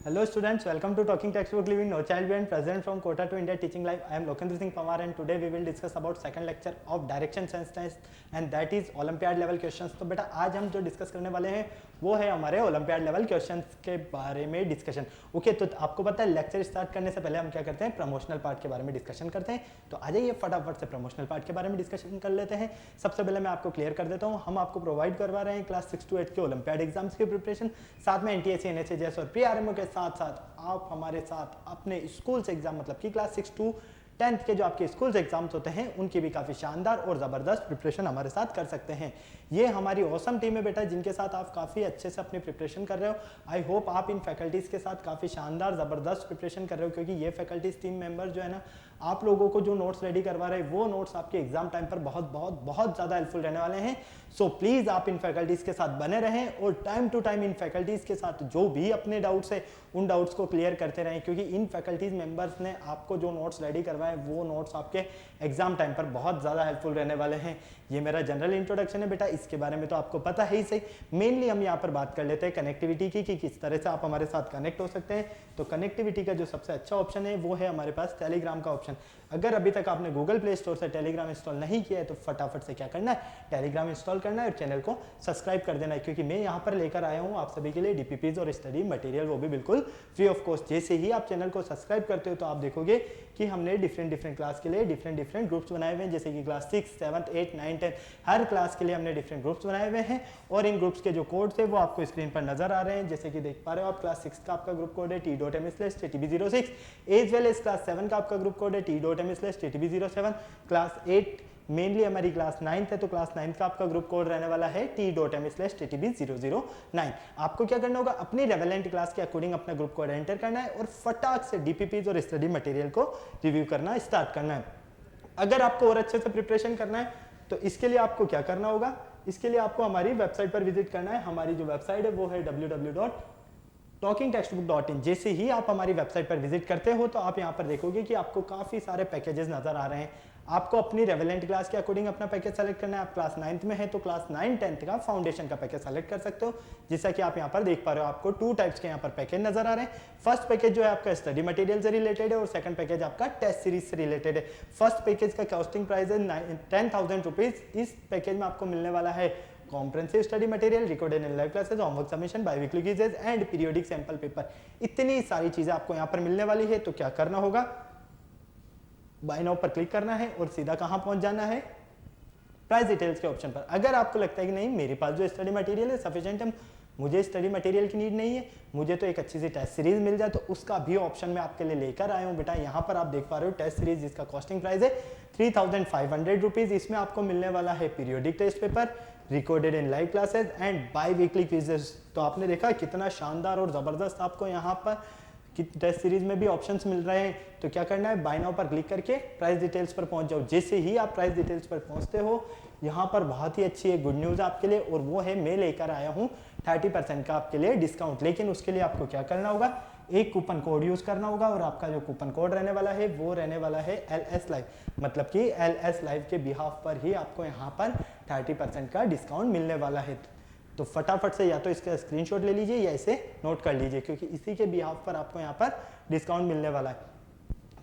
Hello students, welcome to Talking Textbook Living No Child Behind, present from Kota to India Teaching Live. I am Lokendra Singh Pawar and today we will discuss about second lecture of Direction Sense Test and that is Olympiad level questions. तो बेटा आज हम जो discuss करने वाले हैं वो है हमारे ओलंपियाड लेवल क्वेश्चंस के बारे में डिस्कशन। ओके, तो आपको पता है लेक्चर स्टार्ट करने से पहले हम क्या करते हैं, प्रमोशनल पार्ट के बारे में डिस्कशन करते हैं। तो आ जाइए फटाफट से प्रमोशनल पार्ट के बारे में डिस्कशन कर लेते हैं। सबसे पहले मैं आपको क्लियर कर देता हूँ, हम आपको प्रोवाइड करवा रहे हैं क्लास 6 to 8 के ओलंपियाड एग्जाम्स की प्रिपरेशन, साथ में एनटीएससी, एनएचएस और पीआरएमओ के साथ साथ आप हमारे साथ अपने स्कूल से एग्जाम मतलब कि क्लास 6 to 10th के जो आपके स्कूल से एग्जाम्स होते हैं उनकी भी काफ़ी शानदार और ज़बरदस्त प्रिपरेशन हमारे साथ कर सकते हैं। ये हमारी ऑसम टीम है बेटा जिनके साथ आप काफ़ी अच्छे से अपनी प्रिपरेशन कर रहे हो। आई होप आप इन फैकल्टीज़ के साथ काफ़ी शानदार ज़बरदस्त प्रिपरेशन कर रहे हो, क्योंकि ये फैकल्टीज़ टीम मेंबर जो है ना, आप लोगों को जो नोट्स रेडी करवा रहे हैं वो नोट्स आपके एग्जाम टाइम पर बहुत बहुत बहुत ज़्यादा हेल्पफुल रहने वाले हैं। सो प्लीज़ आप इन फैकल्टीज़ के साथ बने रहें और टाइम टू टाइम इन फैकल्टीज़ के साथ जो भी अपने डाउट्स है उन डाउट्स को क्लियर करते रहें, क्योंकि इन फैकल्टीज़ मेंबर्स ने आपको जो नोट्स रेडी करवाए वो नोट्स आपके एग्जाम टाइम पर बहुत ज़्यादा हेल्पफुल रहने वाले हैं। ये मेरा जनरल इंट्रोडक्शन है बेटा, इसके बारे में तो आपको पता है ही सही। मेनली हम यहाँ पर बात कर लेते हैं कनेक्टिविटी की कि किस तरह से आप हमारे साथ कनेक्ट हो सकते हैं। तो कनेक्टिविटी का जो सबसे अच्छा ऑप्शन है वो है हमारे पास टेलीग्राम का ऑप्शन। अगर अभी तक आपने गूगल प्ले स्टोर से टेलीग्राम इंस्टॉल नहीं किया है तो फटाफट से क्या करना है, टेलीग्राम इंस्टॉल करना है और चैनल को सब्सक्राइब कर देना है, क्योंकि मैं यहाँ पर लेकर आया हूँ आप सभी के लिए डीपीपीज और स्टडी मटेरियल, वो भी बिल्कुल फ्री ऑफ कॉस्ट। जैसे ही आप चैनल को सब्सक्राइब करते हो तो आप देखोगे कि हमने डिफरेंट क्लास के लिए डिफरेंट ग्रुप्स बनाए हुए हैं, जैसे कि क्लास 6, 7, 8, 9, 10 हर क्लास के लिए हमने डिफरेंट ग्रुप्स बनाए हुए हैं और इन ग्रुप्स के जो कोड्स है वो आपको स्क्रीन पर नजर आ रहे हैं। जैसे कि देख पा रहे हो आप, क्लास 6 का आपका ग्रुप कोड है t.m/ttb06, as well as class 7 का आपका ग्रुप कोड है t.m/ttb07, क्लास 8 मेनली हमारी क्लास 9th है तो क्लास 9th का आपका ग्रुप कोड रहने वाला है t.m/ttb009। आपको क्या करना होगा, अपनी रेलेवेंट क्लास के अकॉर्डिंग अपना ग्रुप कोड एंटर करना है और फटाक से डीपीपीज और स्टडी मटेरियल को रिव्यू करना स्टार्ट करना है। अगर आपको और अच्छे से प्रिपरेशन करना है तो इसके लिए आपको क्या करना होगा, इसके लिए आपको हमारी वेबसाइट पर विजिट करना है। हमारी जो वेबसाइट है वो है www.talkingtextbook.in। जैसे ही आप हमारी वेबसाइट पर विजिट करते हो तो आप यहाँ पर देखोगे कि आपको काफ़ी सारे पैकेजेस नजर आ रहे हैं। आपको अपनी रेवेलेंट क्लास के अकॉर्डिंग अपना पैकेज सेलेक्ट करना है। आप क्लास 9th में है तो क्लास 9, 10th का फाउंडेशन का पैकेज सेलेक्ट कर सकते हो। जैसा कि आप यहाँ पर देख पा रहे हो, आपको 2 टाइप्स के यहाँ पर पैकेज नजर आ रहे हैं। फर्स्ट पैकेज जो है आपका स्टडी मटेरियल से रिलेटेड है और सेकंड पैकेज आपका टेस्ट सीरीज से रिलेटेड है। फर्स्ट पैकेज का कॉस्टिंग प्राइस है 10,000 रुपीज। इस पैकेज में आपको मिलने वाला है comprehensive study material, recorded in live classes, homework submission, biweekly quizzes and periodic sample paper. इतनी सारी चीजें आपको यहाँ पर मिलने वाली है। तो क्या करना होगा, बाय नाउ पर क्लिक करना है और सीधा कहां पहुंच जाना है, प्राइस डिटेल्स के ऑप्शन पर। अगर आपको लगता है कि नहीं मेरे पास जो स्टडी मटेरियल है सफिशिएंट है, मुझे स्टडी मटेरियल की नीड नहीं है, मुझे तो एक अच्छी सी टेस्ट सीरीज मिल जाए, तो उसका भी ऑप्शन मैं आपके लिए लेकर आया हूं बेटा। यहाँ पर आप देख पा रहे हो टेस्ट सीरीज जिसका कॉस्टिंग प्राइस है 3,500 रुपीज। इसमें आपको मिलने वाला है periodic test paper, recorded in live classes and biweekly quizzes. तो आपने देखा कितना शानदार और जबरदस्त आपको यहाँ पर टेस्ट सीरीज में भी ऑप्शंस मिल रहे हैं। तो क्या करना है, बाय नाउ पर क्लिक करके प्राइस डिटेल्स पर पहुंच जाओ। जैसे ही आप प्राइस डिटेल्स पर पहुंचते हो, यहाँ पर बहुत ही अच्छी एक गुड न्यूज़ आपके लिए, और वो है मैं लेकर आया हूँ 30% का आपके लिए डिस्काउंट। लेकिन उसके लिए आपको क्या करना होगा, एक कूपन कोड यूज करना होगा और आपका जो कूपन कोड रहने वाला है वो रहने वाला है LS लाइव, मतलब कि LS लाइव के बिहाफ पर ही आपको यहाँ पर 30% का डिस्काउंट मिलने वाला है। तो फटाफट से या तो इसका स्क्रीनशॉट ले लीजिए या इसे नोट कर लीजिए, क्योंकि इसी के बिहाफ पर आपको यहाँ पर डिस्काउंट मिलने वाला है।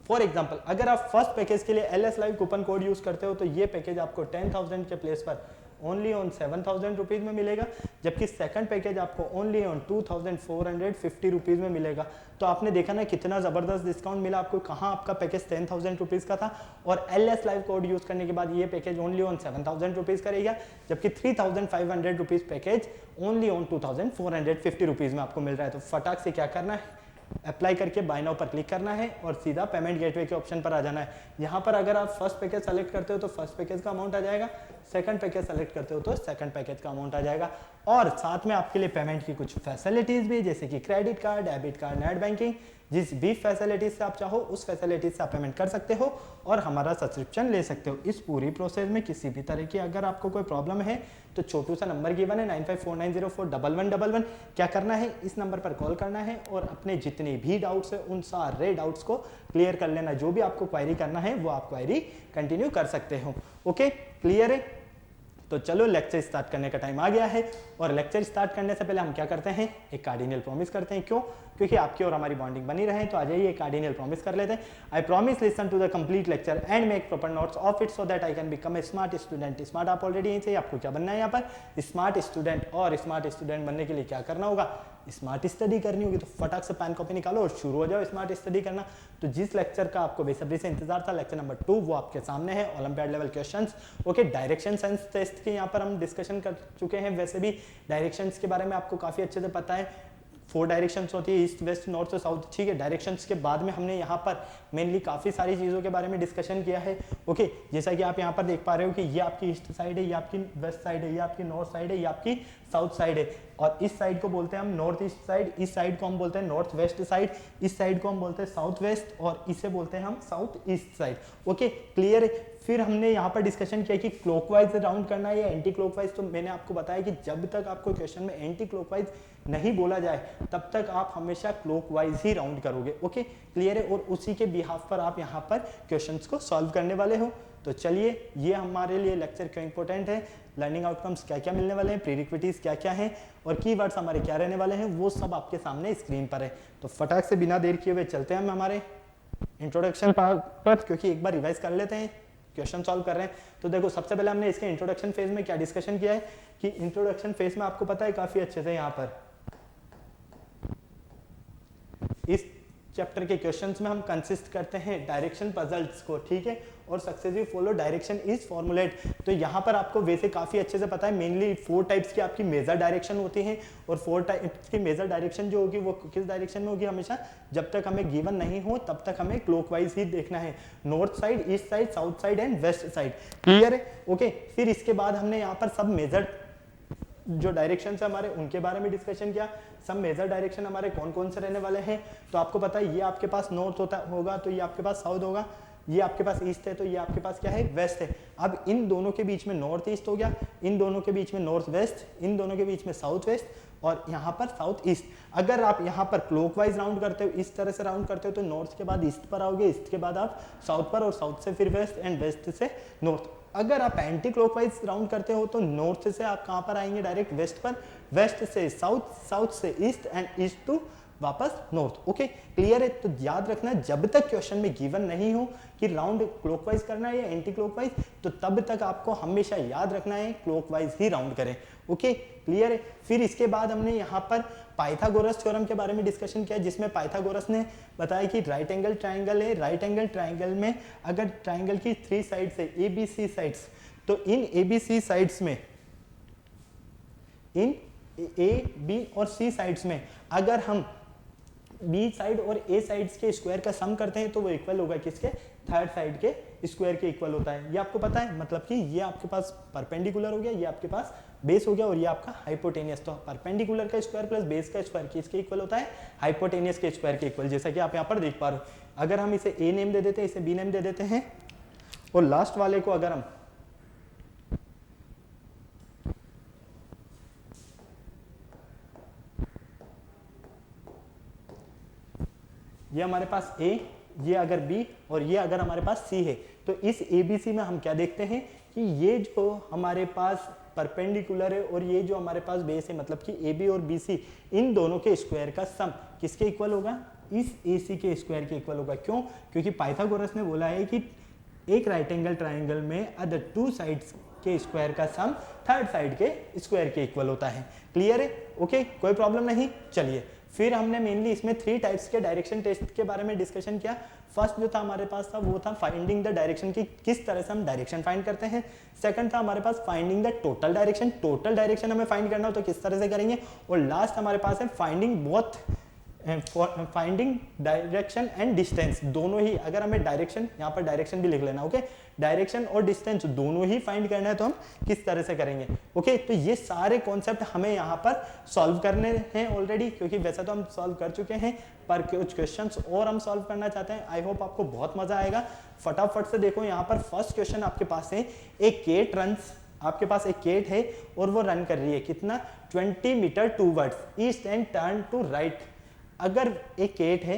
फॉर एग्जांपल, अगर आप फर्स्ट पैकेज के लिए LS live coupon code use करते हो तो ये पैकेज आपको 10,000 के प्लेस पर ओनली ऑन 7,000 रुपीज में मिलेगा, जबकि सेकंड पैकेज आपको ओनली ऑन 2,450 रुपीज में मिलेगा। तो आपने देखा ना कितना जबरदस्त डिस्काउंट मिला आपको। कहाँ आपका पैकेज 10,000 रुपीज का था और LS लाइव कोड यूज करने के बाद ये पैकेज ओनली ऑन 7,000 रुपीज करेगा, जबकि 3,500 rupees package only on 2,450 rupees में आपको मिल रहा है। तो फटाक से क्या करना है, अप्लाई करके बाय नाउ पर क्लिक करना है और सीधा पेमेंट गेटवे के ऑप्शन पर आ जाना है। यहाँ पर अगर आप फर्स्ट पैकेज सेलेक्ट करते हो तो फर्स्ट पैकेज का अमाउंट आ जाएगा, सेकंड पैकेज सेलेक्ट करते हो तो सेकंड पैकेज का अमाउंट आ जाएगा। और साथ में आपके लिए पेमेंट की कुछ फैसिलिटीज भी, जैसे कि credit card, debit card, net banking, जिस भी फैसिलिटीज से आप चाहो उस फैसिलिटीज से आप पेमेंट कर सकते हो और हमारा सब्सक्रिप्शन ले सकते हो। इस पूरी प्रोसेस में किसी भी तरह की अगर आपको कोई प्रॉब्लम है तो छोटू सा नंबर गिवन है 9549041111। क्या करना है, इस नंबर पर कॉल करना है और अपने जितने भी डाउट्स है उन सारे डाउट्स को क्लियर कर लेना। जो भी आपको क्वायरी करना है वो आप क्वायरी कंटिन्यू कर सकते हो। ओके, क्लियर है। तो चलो लेक्चर स्टार्ट करने का टाइम आ गया है, और लेक्चर स्टार्ट करने से पहले हम क्या करते हैं, एक कार्डिनल प्रॉमिस करते हैं। क्यों? क्योंकि आपकी और हमारी बॉन्डिंग बनी रहे, तो आ जाइए एक कार्डिनल प्रॉमिस कर लेते हैं। I promise listen to the complete lecture and make proper notes of it so that I can become a smart student. Smart आप ऑलरेडी यहीं से, आपको क्या बनना है यहाँ पर, स्मार्ट स्टूडेंट। और स्मार्ट स्टूडेंट बनने के लिए क्या करना होगा, स्मार्ट स्टडी करनी होगी। तो फटाक से पेन कॉपी निकालो और शुरू हो जाओ स्मार्ट स्टडी करना। तो जिस लेक्चर का आपको बेसब्री से इंतजार था, लेक्चर नंबर 2, वो आपके सामने है, olympiad level questions. Okay, direction sense test के यहाँ पर हम डिस्कशन कर चुके हैं। वैसे भी डायरेक्शंस के बारे में आपको काफी अच्छे से पता है, 4 डायरेक्शंस होती है, ईस्ट वेस्ट नॉर्थ साउथ। ठीक है, डायरेक्शंस के बाद में हमने यहाँ पर मेनली काफ़ी सारी चीज़ों के बारे में डिस्कशन किया है। ओके, जैसा कि आप यहाँ पर देख पा रहे हो कि ये आपकी ईस्ट साइड है, ये आपकी वेस्ट साइड है, ये आपकी नॉर्थ साइड है, ये आपकी साउथ साइड है। और इस साइड को बोलते हैं हम नॉर्थ ईस्ट साइड, इस साइड को हम बोलते हैं नॉर्थ वेस्ट साइड, इस साइड को हम बोलते हैं साउथ वेस्ट, और इसे बोलते हैं हम south east side. Okay, clear है। फिर हमने यहाँ पर डिस्कशन किया कि क्लॉकवाइज राउंड करना है या एंटी क्लॉकवाइज। तो मैंने आपको बताया कि जब तक आपको क्वेश्चन में एंटी क्लॉकवाइज नहीं बोला जाए, तब तक आप हमेशा क्लॉकवाइज ही राउंड करोगे। ओके, क्लियर है। और उसी के बिहाफ पर आप यहाँ पर क्वेश्चंस को सॉल्व करने वाले हो। तो चलिए, ये हमारे लिए लेक्चर क्यों इंपॉर्टेंट है, लर्निंग आउटकम्स क्या क्या मिलने वाले हैं, प्रीरिक्विजिट्स क्या क्या हैं, और कीवर्ड्स हमारे क्या रहने वाले हैं, वो सब आपके सामने स्क्रीन पर है। तो फटाक से बिना देर किए हुए चलते हैं हम हमारे इंट्रोडक्शन पर, क्योंकि एक बार रिवाइज कर लेते हैं, क्वेश्चन सॉल्व कर रहे हैं। तो देखो, सबसे पहले हमने इसके इंट्रोडक्शन फेज में क्या डिस्कशन किया है कि इंट्रोडक्शन फेज में आपको पता है काफी अच्छे से यहाँ पर इस चैप्टर के क्वेश्चंस में हम कंसिस्ट करते हैं डायरेक्शन पजल्स को। ठीक है, और successive follow direction is formulate. तो यहाँ पर आपको वैसे काफी अच्छे से पता है, मेनली 4 टाइप्स की आपकी मेजर डायरेक्शन होती हैं, और 4 टाइप्स की मेजर डायरेक्शन जो होगी वो किस डायरेक्शन में होगी, हमेशा जब तक हमें गिवन नहीं हो तब तक हमें क्लॉकवाइज ही देखना है, north side, east side, south side and west side. Clear है? ओके, फिर इसके बाद हमने यहाँ पर सब मेजर जो डायरेक्शन है हमारे, उनके बारे में डिस्कशन किया। सब मेजर डायरेक्शन हमारे कौन कौन से रहने वाले हैं। तो आपको पता है, ये आपके पास नॉर्थ होगा, तो ये आपके पास साउथ होगा, ये आपके पास ईस्ट है, तो ये आपके पास क्या है, वेस्ट है। अब इन दोनों के बीच में नॉर्थ ईस्ट हो गया, इन दोनों के बीच में नॉर्थ वेस्ट, इन दोनों के बीच में साउथ वेस्ट, और यहाँ पर साउथ ईस्ट। अगर आप यहाँ पर क्लॉकवाइज राउंड करते हो, इस तरह से राउंड करते हो, तो नॉर्थ के बाद ईस्ट पर आओगे, ईस्ट के बाद आप साउथ पर, और साउथ से फिर वेस्ट, एंड वेस्ट से नॉर्थ। अगर आप एंटी क्लॉकवाइज राउंड करते हो, तो नॉर्थ से आप कहाँ पर आएंगे, डायरेक्ट वेस्ट पर, वेस्ट से साउथ, साउथ से ईस्ट, एंड ईस्ट टू वापस नॉर्थ। ओके, क्लियर है। तो याद रखना, जब तक क्वेश्चन में गिवन नहीं हो कि राउंड क्लॉकवाइज करना है या एंटी क्लॉकवाइज, तो तब तक आपको हमेशा याद रखना है क्लॉकवाइज ही राउंड करें। ओके, क्लियर है। फिर इसके बाद हमने यहाँ पर पाइथागोरस थ्योरम के बारे में डिस्कशन किया, जिसमें पाइथागोरस ने बताया कि राइट एंगल ट्राइंगल है, राइट एंगल ट्राइंगल में अगर ट्राइंगल की 3 साइड्स है, ABC साइड्स, तो इन ABC साइड्स में, इन A, B और C साइड्स में अगर हम B साइड और A साइड्स के स्क्वायर का सम करते हैं, तो वो इक्वल होगा किसके, थर्ड साइड के स्क्वायर के इक्वल होता है। ये आपको पता है, मतलब कि ये आपके पास परपेंडिकुलर हो गया, ये आपके पास बेस हो गया, और ये आपका हाइपोटेनियस। तो परपेंडिकुलर का स्क्वायर प्लस बेस का स्क्वायर किसके इक्वल होता है, हाइपोटेनियस के स्क्वायर के इक्वल। जैसा कि आप यहाँ पर देख पा रहे हो, अगर हम इसे A नेम दे देते हैं, इसे B नेम दे देते हैं, और लास्ट वाले को अगर हम ये हमारे पास A, ये अगर B, और ये अगर हमारे पास C है, तो इस ABC में हम क्या देखते हैं कि ये जो हमारे पास परपेंडिकुलर है और ये जो हमारे पास बेस है, मतलब कि AB और BC, इन दोनों के स्क्वायर का सम किसके इक्वल होगा, इस AC के स्क्वायर के इक्वल होगा। क्यों? क्योंकि पाइथागोरस ने बोला है कि एक राइट एंगल ट्राइंगल में अदर 2 साइड्स के स्क्वायर का सम थर्ड साइड के स्क्वायर के इक्वल होता है। क्लियर है? ओके, कोई प्रॉब्लम नहीं। चलिए, फिर हमने मेनली इसमें 3 टाइप्स के डायरेक्शन टेस्ट के बारे में डिस्कशन किया। फर्स्ट जो था हमारे पास था, वो था फाइंडिंग द डायरेक्शन, की किस तरह से हम डायरेक्शन फाइंड करते हैं। सेकंड था हमारे पास finding the total direction, total direction हमें फाइंड करना हो तो किस तरह से करेंगे। और लास्ट हमारे पास है finding both, finding direction and distance, दोनों ही। अगर हमें डायरेक्शन, यहाँ पर डायरेक्शन भी लिख लेना, ओके, डायरेक्शन और डिस्टेंस दोनों ही फाइंड करना है, तो हम किस तरह से करेंगे। ओके, तो ये सारे कॉन्सेप्ट हमें यहाँ पर सॉल्व करने हैं ऑलरेडी, क्योंकि वैसे तो हम सॉल्व कर चुके हैं, पर कुछ क्वेश्चंस और हम सॉल्व करना चाहते हैं। आई होप आपको बहुत मजा आएगा। फटाफट से देखो, यहाँ पर फर्स्ट क्वेश्चन आपके पास है, एक केट रन्स, आपके पास एक केट है और वो रन कर रही है कितना, 20 metre towards east and turn to right. अगर एक केट है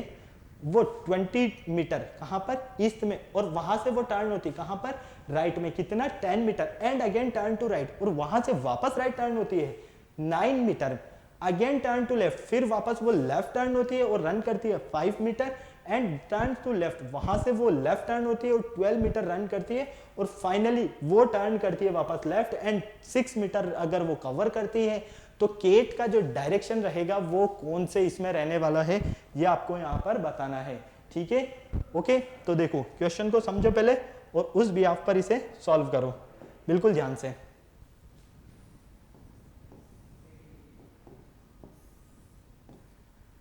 वो 20 मीटर कहाँ पर, ईस्ट में, और वहां से वो टर्न होती है कहाँ पर, राइट में, कितना, 10 metre, and again turn to right, और वहां से वापस राइट टर्न होती है 9 metre, again turn to left, फिर वापस वो लेफ्ट टर्न होती है और रन करती है 5 metre, and turn to left, वहां से वो लेफ्ट टर्न होती है और 12 मीटर रन करती है, और फाइनली वो टर्न करती है वापस लेफ्ट एंड 6 मीटर अगर वो कवर करती है, तो केट का जो डायरेक्शन रहेगा वो कौन से इसमें रहने वाला है, ये आपको यहाँ पर बताना है। ठीक है, ओके। तो देखो क्वेश्चन को समझो पहले और उस बिहाफ पर इसे सॉल्व करो बिल्कुल ध्यान से।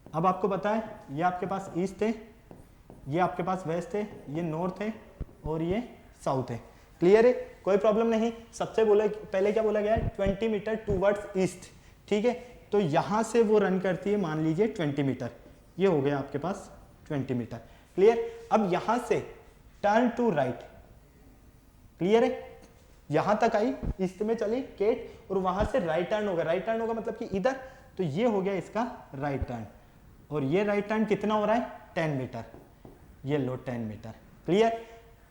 अब आपको पता है ये आपके पास ईस्ट है, ये आपके पास वेस्ट है, ये नॉर्थ है और ये साउथ है। क्लियर है, कोई प्रॉब्लम नहीं। सबसे बोला पहले क्या बोला गया है, 20 मीटर टूवर्ड्स ईस्ट। ठीक है, तो यहां से वो रन करती है, मान लीजिए 20 मीटर, ये हो गया आपके पास 20 मीटर। क्लियर। अब यहां से टर्न टू राइट, क्लियर है, यहां तक आई, ईस्ट में चली केट, और वहां से राइट टर्न होगा, राइट टर्न होगा मतलब कि इधर, तो ये हो गया इसका राइट टर्न, और ये राइट टर्न कितना हो रहा है, 10 मीटर, ये लो 10 metre. Clear.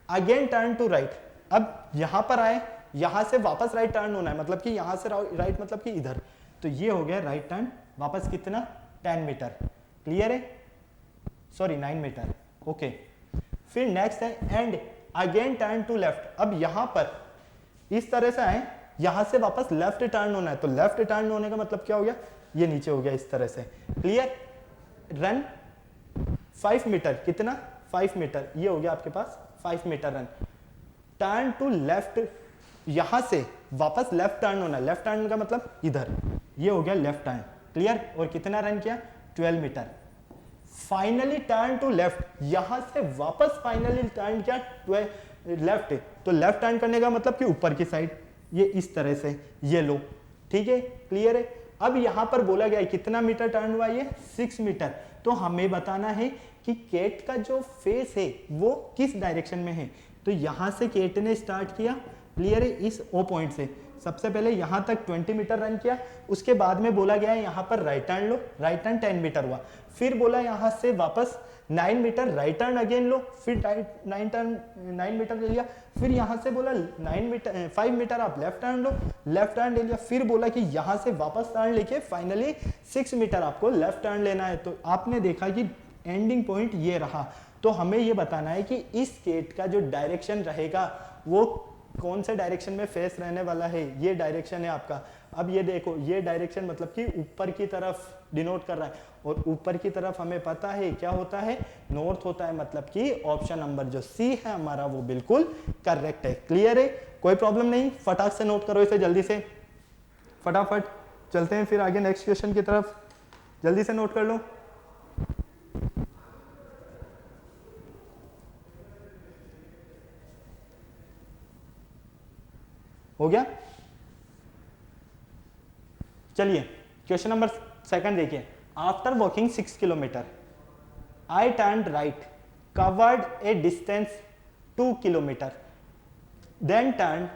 Again turn to right, अब यहां पर आए, यहां से वापस राइट टर्न होना है, मतलब कि यहां से राइट मतलब कि इधर, तो ये हो गया राइट टर्न, वापस कितना, 10 मीटर। क्लियर है, सॉरी 9 मीटर। ओके, फिर नेक्स्ट है and again turn to left. अब यहां पर इस तरह से आए, यहां से वापस लेफ्ट टर्न होना है, तो लेफ्ट टर्न होने का मतलब क्या हो गया, ये नीचे हो गया इस तरह से। क्लियर। रन 5 मीटर, कितना, 5 मीटर, ये हो गया आपके पास 5 metre run. Turn to left, यहां से वापस लेफ्ट टर्न होना है, लेफ्ट टर्न का मतलब इधर, ये हो गया लेफ्ट टर्न। क्लियर। और कितना रन किया, 12 metre. Finally turn to left, यहां से वापस फाइनली टर्न किया लेफ्ट, तो लेफ्ट टर्न करने का मतलब कि ऊपर की साइड, ये इस तरह से, ये लो। ठीक है, क्लियर है। अब यहां पर बोला गया है कितना मीटर टर्न हुआ, ये 6 मीटर, तो हमें बताना है कि केट का जो फेस है वो किस डायरेक्शन में है। तो यहां से केट ने स्टार्ट किया, क्लियर है, इस ओ पॉइंट से, सबसे पहले यहां तक 20 मीटर रन किया, उसके बाद में बोला गया है यहां पर राइट टर्न लो, राइट टर्न 10 मीटर हुआ, फिर बोला यहां से वापस 9 मीटर राइट टर्न अगेन लो, फिर 9 मीटर ले लिया, फिर यहां से बोला 5 मीटर आप लेफ्ट टर्न लो, लेफ्ट टर्न ले लिया, फिर बोला कि यहां से वापस टर्न लेके फाइनली 6 मीटर आपको लेफ्ट टर्न लेना है। तो आपने देखा कि एंडिंग पॉइंट ये रहा, तो हमें ये बताना है कि इस केट का जो डायरेक्शन रहेगा वो कौन से डायरेक्शन में फेस रहने वाला है, ये डायरेक्शन है आपका। अब ये देखो, ये डायरेक्शन मतलब कि ऊपर की तरफ डिनोट कर रहा है, और ऊपर की तरफ हमें पता है क्या होता है, नॉर्थ होता है, मतलब कि ऑप्शन नंबर जो सी है हमारा वो बिल्कुल करेक्ट है। क्लियर है, कोई प्रॉब्लम नहीं। फटाक से नोट करो इसे, जल्दी से, फटाफट चलते हैं फिर आगे नेक्स्ट क्वेश्चन की तरफ, जल्दी से नोट कर लो। हो गया। चलिए क्वेश्चन नंबर 2 देखिए। After walking 6 kilometre I turn right, covered a distance 2 kilometre, then turn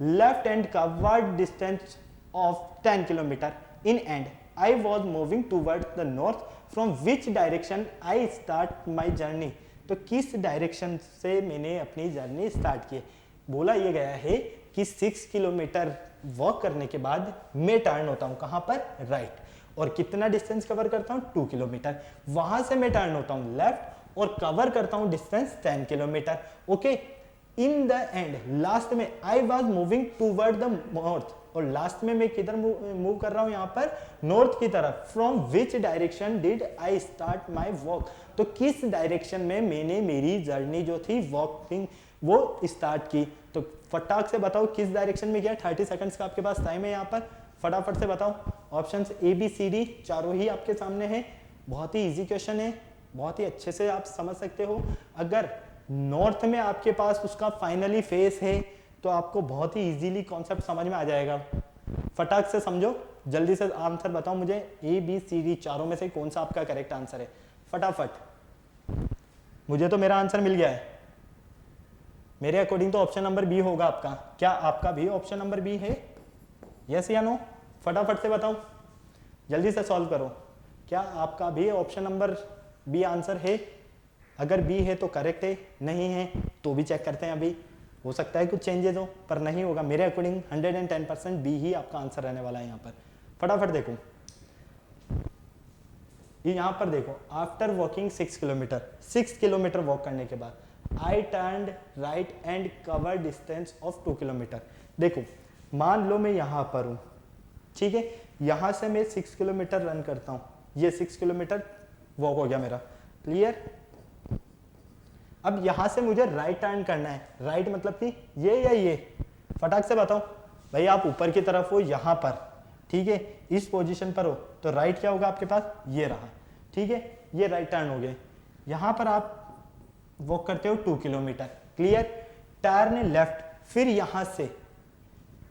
left and covered distance of 10 kilometre, in end I was moving towards the north, from which direction I start my journey. तो किस direction से मैंने अपनी journey start की। बोला ये गया है कि 6 किलोमीटर वॉक करने के बाद मैं टर्न होता हूं कहां पर, राइट, और कितना डिस्टेंस कवर करता हूं, 2 किलोमीटर, वहां से मैं टर्न होता हूं लेफ्ट और कवर करता हूं distance 10 kilometre. Okay, in the end last में I was moving toward the north, और लास्ट में मैं किधर मूव कर रहा हूं, यहां पर नॉर्थ की तरफ। From which direction did I start my walk, तो किस डायरेक्शन में मैंने मेरी जर्नी जो थी वॉकिंग वो स्टार्ट की। तो फटाक से बताओ किस डायरेक्शन में गया। 30 सेकंड्स का आपके पास टाइम है यहाँ पर, फटाफट से बताओ। Options A B C D चारों ही आपके सामने हैं। बहुत ही इजी क्वेश्चन है, बहुत ही अच्छे से आप समझ सकते हो। अगर नॉर्थ में आपके पास उसका फाइनली फेस है तो आपको बहुत ही इजीली कॉन्सेप्ट समझ में आ जाएगा। फटाक से समझो, जल्दी से आंसर बताओ मुझे, ए बी सी डी चारों में से कौन सा आपका करेक्ट आंसर है, फटाफट। मुझे तो मेरा आंसर मिल गया है, मेरे अकॉर्डिंग तो ऑप्शन नंबर बी होगा आपका। क्या आपका भी ऑप्शन नंबर बी है, यस या नो, फटाफट से बताओ, जल्दी से सॉल्व करो। क्या आपका भी ऑप्शन नंबर बी आंसर है, अगर बी है तो करेक्ट है, नहीं है तो भी चेक करते हैं। अभी हो सकता है कुछ चेंजेस हो, पर नहीं होगा। मेरे अकॉर्डिंग 110% बी ही आपका आंसर रहने वाला है यहाँ पर। फटाफट देखो, ये यहाँ पर देखो, after walking 6 kilometre, 6 kilometre walk करने के बाद I turned right and cover distance of 2 kilometre. देखो मान लो मैं यहाँ पर हूँ, ठीक है, यहाँ से मैं 6 किलोमीटर रन करता हूँ, ये 6 किलोमीटर वॉक हो गया मेरा, क्लियर। अब यहाँ से मुझे राइट टर्न करना है, राइट मतलब कि ये या ये, फटाक से बताओ भाई। आप ऊपर की तरफ हो यहाँ पर, ठीक है, इस पोजीशन पर हो, तो राइट क्या होगा आपके पास, ये रहा, ठीक है, ये राइट टर्न हो गए। यहाँ पर आप वॉक करते हो 2 किलोमीटर, क्लियर। टर्न लेफ्ट, फिर यहाँ से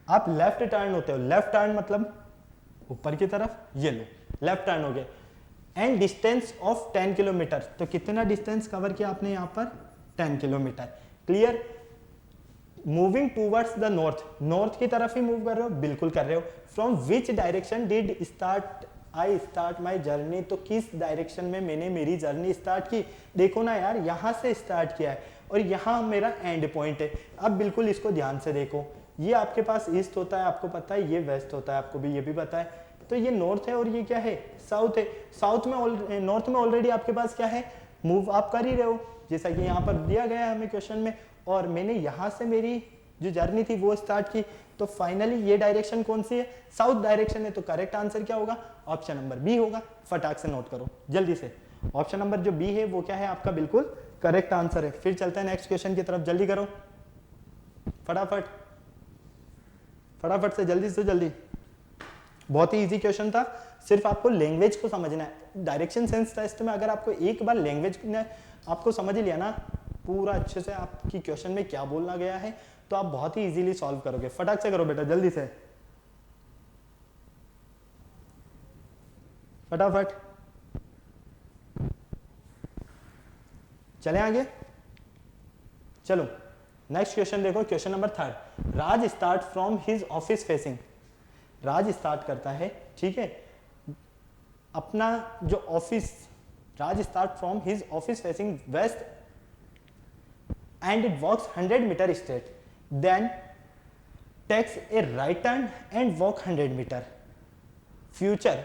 आप लेफ्ट टर्न होते हो, लेफ्ट टर्न मतलब ऊपर की तरफ, ये लो लेफ्ट टर्न हो गए। एंड डिस्टेंस ऑफ 10 किलोमीटर, तो कितना डिस्टेंस कवर किया आपने यहाँ पर, 10 kilometre, clear. Moving towards the north, north की तरफ ही मूव कर रहे हो, बिल्कुल कर रहे हो। From which direction did I start my journey, तो किस डायरेक्शन में मैंने मेरी जर्नी स्टार्ट की। देखो ना यार, यहाँ से स्टार्ट किया है और यहाँ मेरा एंड पॉइंट है। अब बिल्कुल इसको ध्यान से देखो, ये आपके पास ईस्ट होता है, आपको पता है, ये वेस्ट होता है, आपको भी ये भी पता है। तो ये नॉर्थ है और ये क्या है, साउथ है। साउथ में, नॉर्थ में ऑलरेडी आपके पास क्या है, मूव आप कर ही रहे हो, जैसा कि यहाँ पर दिया गया है हमें क्वेश्चन में। और मैंने यहाँ से मेरी जो जर्नी थी वो स्टार्ट की, तो फाइनली ये डायरेक्शन कौन सी है, साउथ डायरेक्शन है। तो करेक्ट आंसर क्या होगा, ऑप्शन नंबर बी होगा। फटाक से नोट करो जल्दी से, ऑप्शन नंबर जो बी है वो क्या है आपका, बिल्कुल करेक्ट आंसर है। फिर चलते हैं नेक्स्ट क्वेश्चन की तरफ, जल्दी करो, फटाफट फटाफट से, जल्दी से जल्दी। बहुत ही इजी क्वेश्चन था, सिर्फ आपको लैंग्वेज को समझना है। डायरेक्शन सेंस टेस्ट में अगर आपको एक बार लैंग्वेज ने आपको समझ लिया ना पूरा अच्छे से, आपकी क्वेश्चन में क्या बोलना गया है, तो आप बहुत ही इजीली सॉल्व करोगे। फटाक से करो बेटा, जल्दी से, फटाफट चले आगे। चलो नेक्स्ट क्वेश्चन देखो, question number 3। Raj start from his office facing, Raj start करता है, ठीक है, अपना जो office, Raj start from his office facing west and it walks 100 metre straight, then takes a right turn and walk 100 metre. Further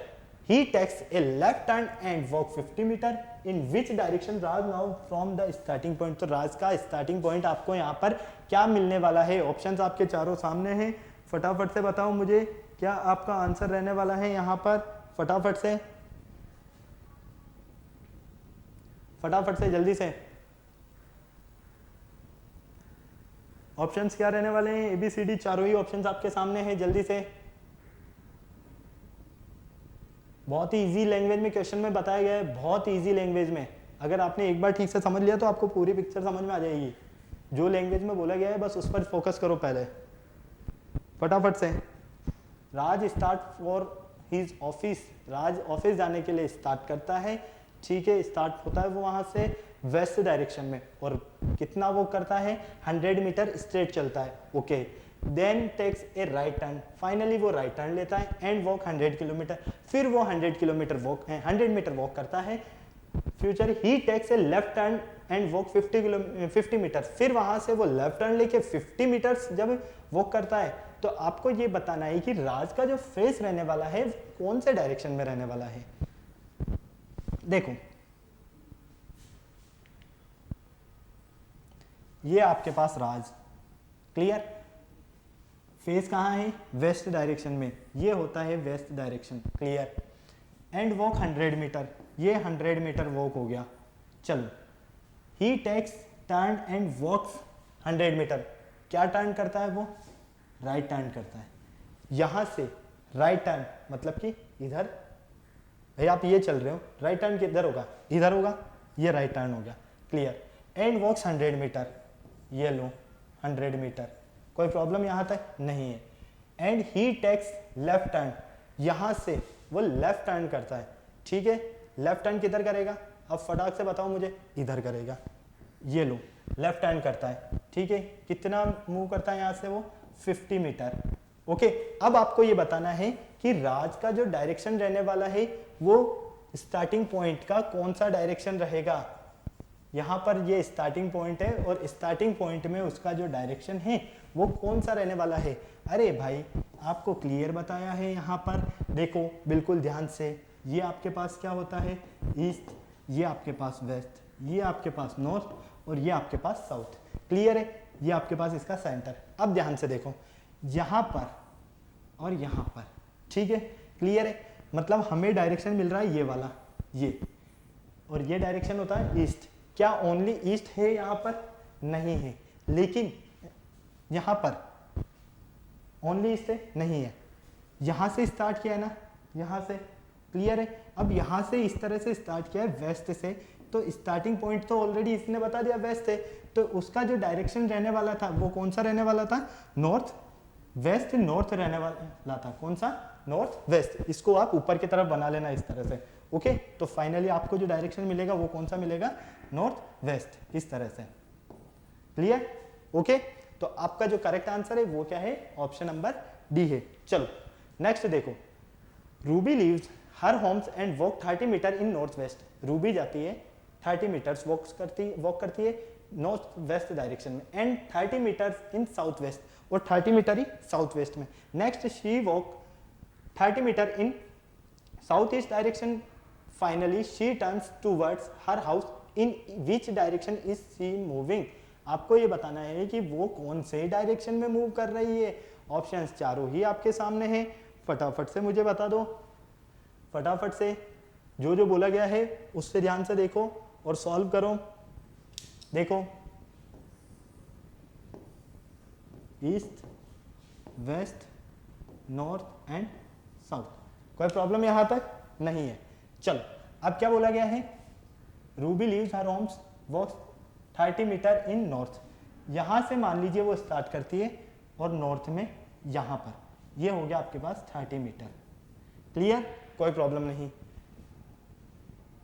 he takes a left turn and walk 50 metre. In which direction Raj now from the starting point, तो राज का starting point आपको यहाँ पर क्या मिलने वाला है। Options आपके चारों सामने हैं, फटाफट से बताओ मुझे क्या आपका आंसर रहने वाला है यहाँ पर, फटाफट से, फटाफट से, जल्दी से। ऑप्शंस क्या रहने वाले हैं, ABCD चारों ही ऑप्शंस आपके सामने हैं, जल्दी से। बहुत ही इजी लैंग्वेज में क्वेश्चन में बताया गया है, बहुत इजी लैंग्वेज में। अगर आपने एक बार ठीक से समझ लिया तो आपको पूरी पिक्चर समझ में आ जाएगी। जो लैंग्वेज में बोला गया है बस उस पर फोकस करो पहले, फटाफट से। Raj start for his office, Raj office जाने के लिए स्टार्ट करता है, ठीक है, स्टार्ट होता है वो वहां से वेस्ट डायरेक्शन में, और कितना वो करता है, 100 मीटर स्ट्रेट चलता है, okay. Then takes a right turn, finally वो राइट टर्न लेता है एंड वॉक 100 किलोमीटर, फिर वो 100 किलोमीटर वॉक 100 मीटर वॉक करता है। Further he takes a left turn and walk 50 metre, फिर वहां से वो लेफ्ट टर्न लेके 50 मीटर जब वॉक करता है, तो आपको ये बताना है कि राज का जो फेस रहने वाला है कौन से डायरेक्शन में रहने वाला है। देखो ये आपके पास राज, क्लियर, फेस कहाँ है, वेस्ट डायरेक्शन में, ये होता है west direction, clear. And walk 100 metre, ये 100 मीटर वॉक हो गया। चलो he takes turn and walks 100 metre, क्या टर्न करता है वो, राइट टर्न करता है। यहां से राइट टर्न मतलब कि इधर, भाई आप ये चल रहे हो, राइट टर्न किधर होगा, इधर होगा, ये राइट टर्न हो गया, क्लियर। एंड वॉक्स 100 मीटर, ये लो 100 मीटर, कोई प्रॉब्लम यहाँ तक नहीं है। And he takes left turn, यहां से वो लेफ्ट टर्न करता है, ठीक है। लेफ्ट टर्न किधर करेगा, अब फटाक से बताओ मुझे, इधर करेगा, ये लो लेफ्ट टर्न करता है, ठीक है। कितना मूव करता है यहाँ से वो, 50 मीटर, ओके। अब आपको ये बताना है कि राज का जो डायरेक्शन रहने वाला है वो स्टार्टिंग पॉइंट का कौन सा डायरेक्शन रहेगा, यहाँ पर ये स्टार्टिंग पॉइंट है और स्टार्टिंग पॉइंट में उसका जो डायरेक्शन है वो कौन सा रहने वाला है। अरे भाई आपको क्लियर बताया है यहाँ पर, देखो बिल्कुल ध्यान से, ये आपके पास क्या होता है ईस्ट, ये आपके पास वेस्ट, ये आपके पास नॉर्थ और ये आपके पास साउथ। क्लियर है, ये आपके पास इसका सेंटर। अब ध्यान से देखो यहाँ पर और यहाँ पर, ठीक है, क्लियर है, मतलब हमें डायरेक्शन मिल रहा है ये वाला, ये, और ये डायरेक्शन होता है ईस्ट। क्या ओनली ईस्ट है यहाँ पर? नहीं है, लेकिन यहाँ पर ओनली ईस्ट है? नहीं है, यहाँ से स्टार्ट किया है ना, यहाँ से, क्लियर है। अब यहाँ से इस तरह से स्टार्ट किया है वेस्ट से, तो स्टार्टिंग पॉइंट तो ऑलरेडी इसने बता दिया वेस्ट है, तो उसका जो डायरेक्शन रहने वाला था वो कौन सा रहने वाला था? नॉर्थ वेस्ट नॉर्थ रहने वाला था। कौन सा? North west. इसको आप ऊपर की तरफ बना लेना इस तरह से, ओके। तो फाइनली आपको जो डायरेक्शन मिलेगा वो कौन सा मिलेगा? नॉर्थ वेस्ट, इस तरह से, क्लियर, ओके। तो आपका जो करेक्ट आंसर है वो क्या है? ऑप्शन नंबर डी है। चलो नेक्स्ट देखो, Ruby leaves her homes and walk 30 metre in north west. Ruby जाती है 30 मीटर्स वॉक करती है नॉर्थ वेस्ट डायरेक्शन में, and 30 metres in south west, और 30 मीटर ही साउथ वेस्ट में। Next she walk 30 metre in south east direction, finally she turns towards her house, in which direction is she moving. आपको ये बताना है कि वो कौन से डायरेक्शन में मूव कर रही है। ऑप्शंस चारों ही आपके सामने हैं, फटाफट से मुझे बता दो, फटाफट से जो जो बोला गया है उससे ध्यान से देखो और सॉल्व करो। देखो east west north and south, कोई प्रॉब्लम यहां तक नहीं है। चलो अब क्या बोला गया है? Ruby leaves her Holmes walks 30 metre in north. यहां से मान लीजिए वो स्टार्ट करती है और नॉर्थ में यहां पर, ये हो गया आपके पास 30 मीटर, क्लियर, कोई प्रॉब्लम नहीं।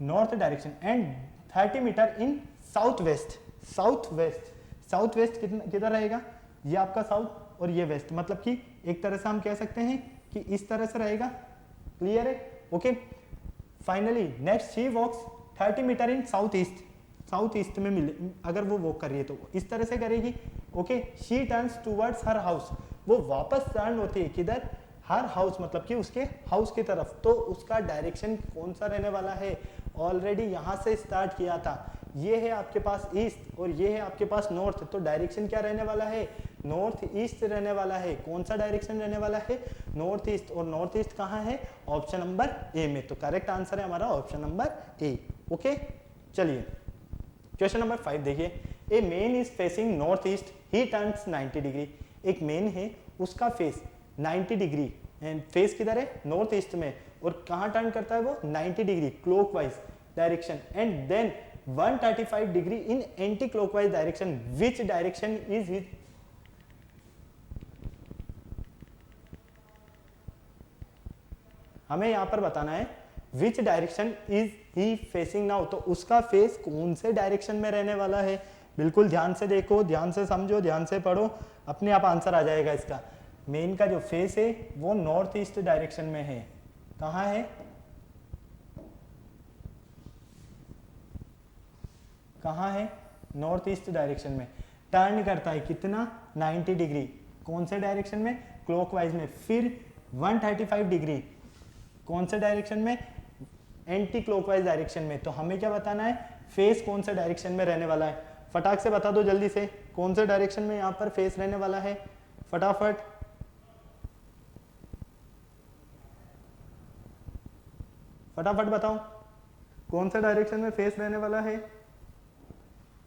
North direction and 30 metre in south west, south west, south west किधर रहेगा? ये आपका साउथ और ये वेस्ट, मतलब कि एक तरह से हम कह सकते हैं कि इस तरह से रहेगा, क्लियर है, okay. Finally next she walks 30 metre in south east, south east में मिले, अगर वो वॉक कर रही है तो इस तरह से करेगी, okay. She turns towards her house, वो वापस टर्न होती है किधर? हर हाउस, मतलब कि उसके हाउस की तरफ। तो उसका डायरेक्शन कौन सा रहने वाला है? ऑलरेडी यहाँ से स्टार्ट किया था, ये है आपके पास ईस्ट और ये है आपके पास नॉर्थ, तो डायरेक्शन क्या रहने वाला है? नॉर्थ ईस्ट रहने वाला है। कौन सा डायरेक्शन रहने वाला है? नॉर्थ ईस्ट, और नॉर्थ ईस्ट कहाँ है? ऑप्शन नंबर ए में। तो करेक्ट आंसर है हमारा ऑप्शन नंबर ए, ओके। चलिए क्वेश्चन नंबर 5 देखिए, a man is facing north east, he turns 90 degree. एक मैन है, उसका फेस 90 डिग्री, एंड फेस किधर है? नॉर्थ ईस्ट में, और कहाँ टर्न करता है वो? 90 degree clockwise direction, and then 135 degree in anti clockwise direction, which direction is his? हमें यहां पर बताना है which direction is he facing now, तो उसका फेस कौन से डायरेक्शन में रहने वाला है। बिल्कुल ध्यान से देखो, ध्यान से समझो, ध्यान से पढ़ो, अपने आप आंसर आ जाएगा इसका। मेन का जो फेस है वो नॉर्थ ईस्ट डायरेक्शन में है। कहाँ है? कहाँ है? नॉर्थ ईस्ट डायरेक्शन में। टर्न करता है कितना? 90 डिग्री। कौन से डायरेक्शन में? क्लॉकवाइज में। फिर 135 डिग्री कौन से डायरेक्शन में? एंटी क्लॉकवाइज डायरेक्शन में। तो हमें क्या बताना है? फेस कौन से डायरेक्शन में रहने वाला है। फटाक से बता दो जल्दी से, कौन से डायरेक्शन में यहाँ पर फेस रहने वाला है, फटाफट। फटाफट बताओ कौन सा डायरेक्शन में फेस रहने वाला है।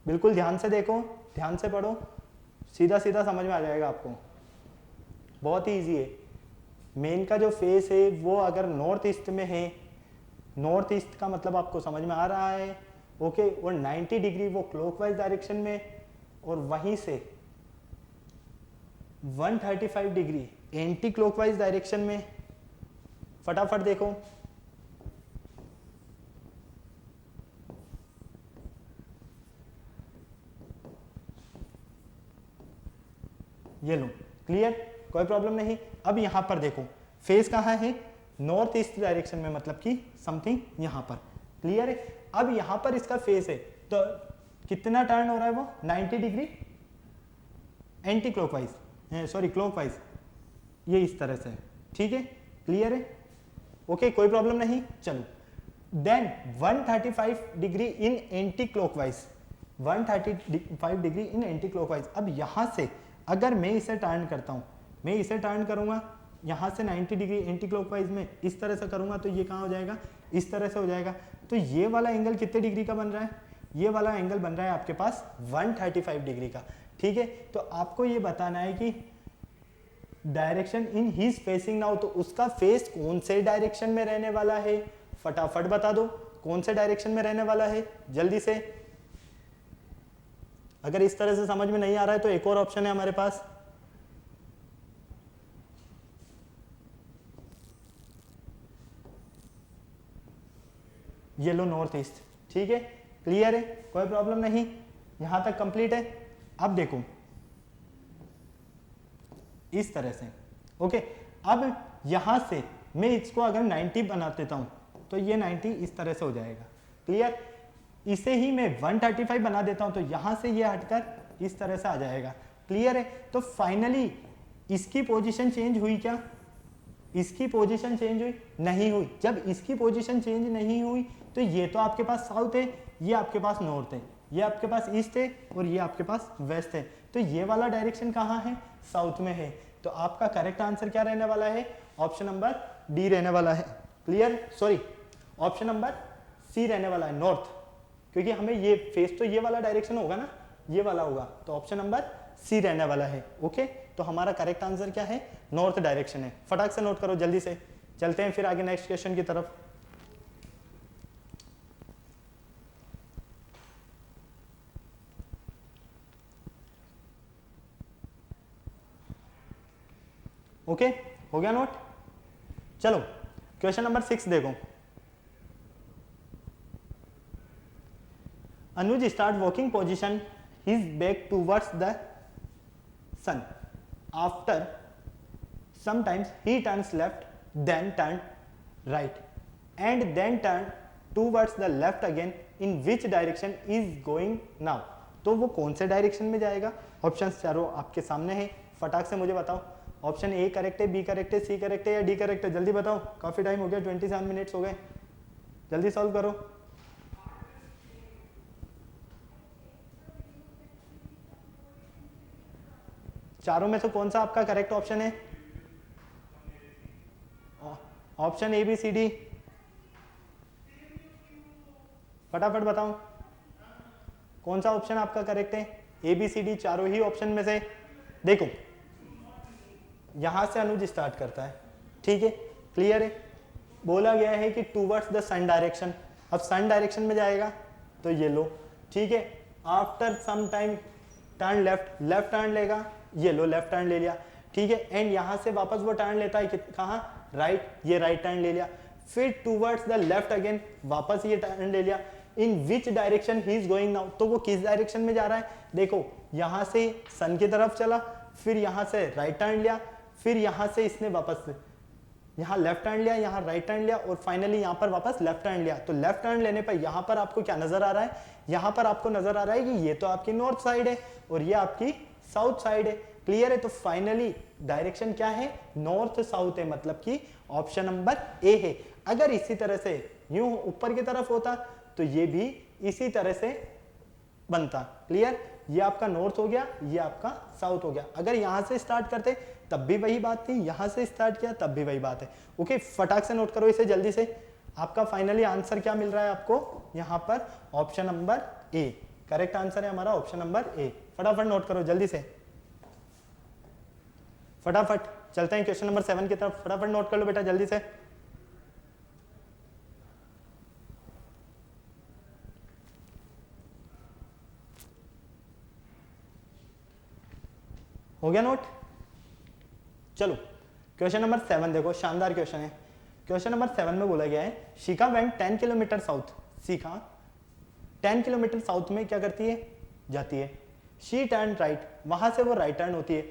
बिल्कुल ध्यान से देखो, ध्यान से पढ़ो, सीधा सीधा समझ में आ जाएगा आपको, बहुत ही इजी है। मेन का जो फेस है वो अगर नॉर्थ ईस्ट में है, नॉर्थ ईस्ट का मतलब आपको समझ में आ रहा है, ओके। और 90 डिग्री वो क्लॉकवाइज डायरेक्शन में, और वहीं से 135 डिग्री एंटी क्लॉकवाइज डायरेक्शन में। फटाफट देखो, ये लो, क्लियर, कोई प्रॉब्लम नहीं। अब यहां पर देखो फेस कहाँ है? नॉर्थ ईस्ट डायरेक्शन में, मतलब कि समथिंग यहां पर, क्लियर है। अब यहां पर इसका फेस है, तो कितना टर्न हो रहा है वो 90 degree anti clockwise, sorry clockwise, ये इस तरह से, ठीक है, क्लियर है, ओके, कोई प्रॉब्लम नहीं। चलो then 135 degree in anti clockwise, 135 degree in anti clockwise. अब यहां से अगर मैं इसे टर्न करता हूं, मैं इसे टर्न करूंगा यहां से 90 डिग्री एंटी क्लॉकवाइज में, इस तरह से करूंगा तो ये कहां हो जाएगा, इस तरह से हो जाएगा। तो ये वाला एंगल कितने डिग्री का बन रहा है, ये वाला एंगल बन रहा है आपके पास 135 डिग्री का, ठीक है। तो आपको ये बताना है कि direction in his facing now, तो उसका फेस कौन से डायरेक्शन में रहने वाला है, फटाफट बता दो कौन से डायरेक्शन में रहने वाला है जल्दी से। अगर इस तरह से समझ में नहीं आ रहा है तो एक और ऑप्शन है हमारे पास, येलो नॉर्थ ईस्ट, ठीक है, क्लियर है, कोई प्रॉब्लम नहीं, यहां तक कंप्लीट है। अब देखो इस तरह से, ओके। अब यहां से मैं इसको अगर 90 बना देता हूं तो ये 90 इस तरह से हो जाएगा, क्लियर। इसे ही मैं 135 बना देता हूं तो यहां से ये हटकर इस तरह से आ जाएगा, क्लियर है। तो फाइनली इसकी पोजीशन चेंज हुई क्या, इसकी पोजीशन चेंज हुई नहीं हुई। जब इसकी पोजीशन चेंज नहीं हुई तो ये तो आपके पास साउथ है, ये आपके पास नॉर्थ है, ये आपके पास ईस्ट है और ये आपके पास वेस्ट है। तो ये वाला डायरेक्शन कहाँ है, साउथ में है। तो आपका करेक्ट आंसर क्या रहने वाला है, ऑप्शन नंबर डी रहने वाला है, क्लियर, सॉरी ऑप्शन नंबर सी रहने वाला है, नॉर्थ, क्योंकि हमें ये फेस तो ये वाला डायरेक्शन होगा ना, ये वाला होगा, तो ऑप्शन नंबर सी रहने वाला है, ओके। तो हमारा करेक्ट आंसर क्या है, नॉर्थ डायरेक्शन है। फटाक से नोट करो जल्दी से, चलते हैं फिर आगे नेक्स्ट क्वेश्चन की तरफ। ओके, हो गया नोट। चलो क्वेश्चन नंबर 6 देखो। Anuj start walking position his back towards the sun, after sometimes he turns left then turn right and then turn towards the left again, in which direction is going now। तो वो कौन से direction में जाएगा, options चारों आपके सामने हैं, फटाक से मुझे बताओ। ऑप्शन ए करेक्ट है, बी करेक्ट है, सी करेक्ट है या डी करेक्ट है, जल्दी बताओ, काफी टाइम हो गया, 27 मिनट्स हो गए, जल्दी सॉल्व करो। चारों में से कौन सा आपका करेक्ट ऑप्शन है, option A B C D, फटाफट बताओ कौन सा ऑप्शन आपका करेक्ट है, ए बी सी डी, चारों ही ऑप्शन में से। देखो यहां से अनुज स्टार्ट करता है, ठीक है, क्लियर है, बोला गया है कि टूवर्ड्स द सन डायरेक्शन। अब सन डायरेक्शन में जाएगा तो ये लो, ठीक है, after some time turn left, left turn लेगा, ये लो लेफ्ट टर्न ले लिया, ठीक है, एंड यहां से वापस वो टर्न लेता है कहां, राइट, ये राइट टर्न ले लिया, फिर टूवर्ड्स द लेफ्ट अगेन वापस ये टर्न ले लिया। In which direction he is going now, तो वो किस डायरेक्शन में जा रहा है, देखो यहां से सन की तरफ चला, फिर यहां से राइट टर्न लिया, फिर यहां से इसने वापस यहाँ लेफ्ट टर्न लिया, यहाँ राइट टर्न लिया और फाइनली यहाँ पर वापस लेफ्ट टर्न लिया। तो लेफ्ट टर्न लेने पर यहाँ पर आपको क्या नजर आ रहा है, यहाँ पर आपको नजर आ रहा है कि ये तो आपकी नॉर्थ साइड है और ये आपकी साउथ साइड है, क्लियर है। तो फाइनली डायरेक्शन क्या है, नॉर्थ साउथ है, मतलब कि ऑप्शन नंबर ए है। अगर इसी तरह से यूं ऊपर की तरफ होता तो ये भी इसी तरह से बनता, क्लियर, ये आपका नॉर्थ हो गया, ये आपका साउथ हो गया। अगर यहां से स्टार्ट करते तब भी वही बात थी, यहां से स्टार्ट किया तब भी वही बात है, ओके। फटाक से नोट करो इसे जल्दी से। आपका फाइनली आंसर क्या मिल रहा है आपको यहाँ पर, option number A correct answer है हमारा, ऑप्शन नंबर ए। फटाफट नोट करो जल्दी से, फटाफट चलते हैं क्वेश्चन नंबर 7 की तरफ, फटाफट नोट कर लो बेटा जल्दी से। हो गया नोट, चलो क्वेश्चन नंबर 7 देखो, शानदार क्वेश्चन है। क्वेश्चन नंबर 7 में बोला गया है शिखा वेंट 10 किलोमीटर साउथ, शिखा 10 किलोमीटर साउथ में क्या करती है, जाती है। शी टर्न राइट, वहां से वो राइट टर्न होती है।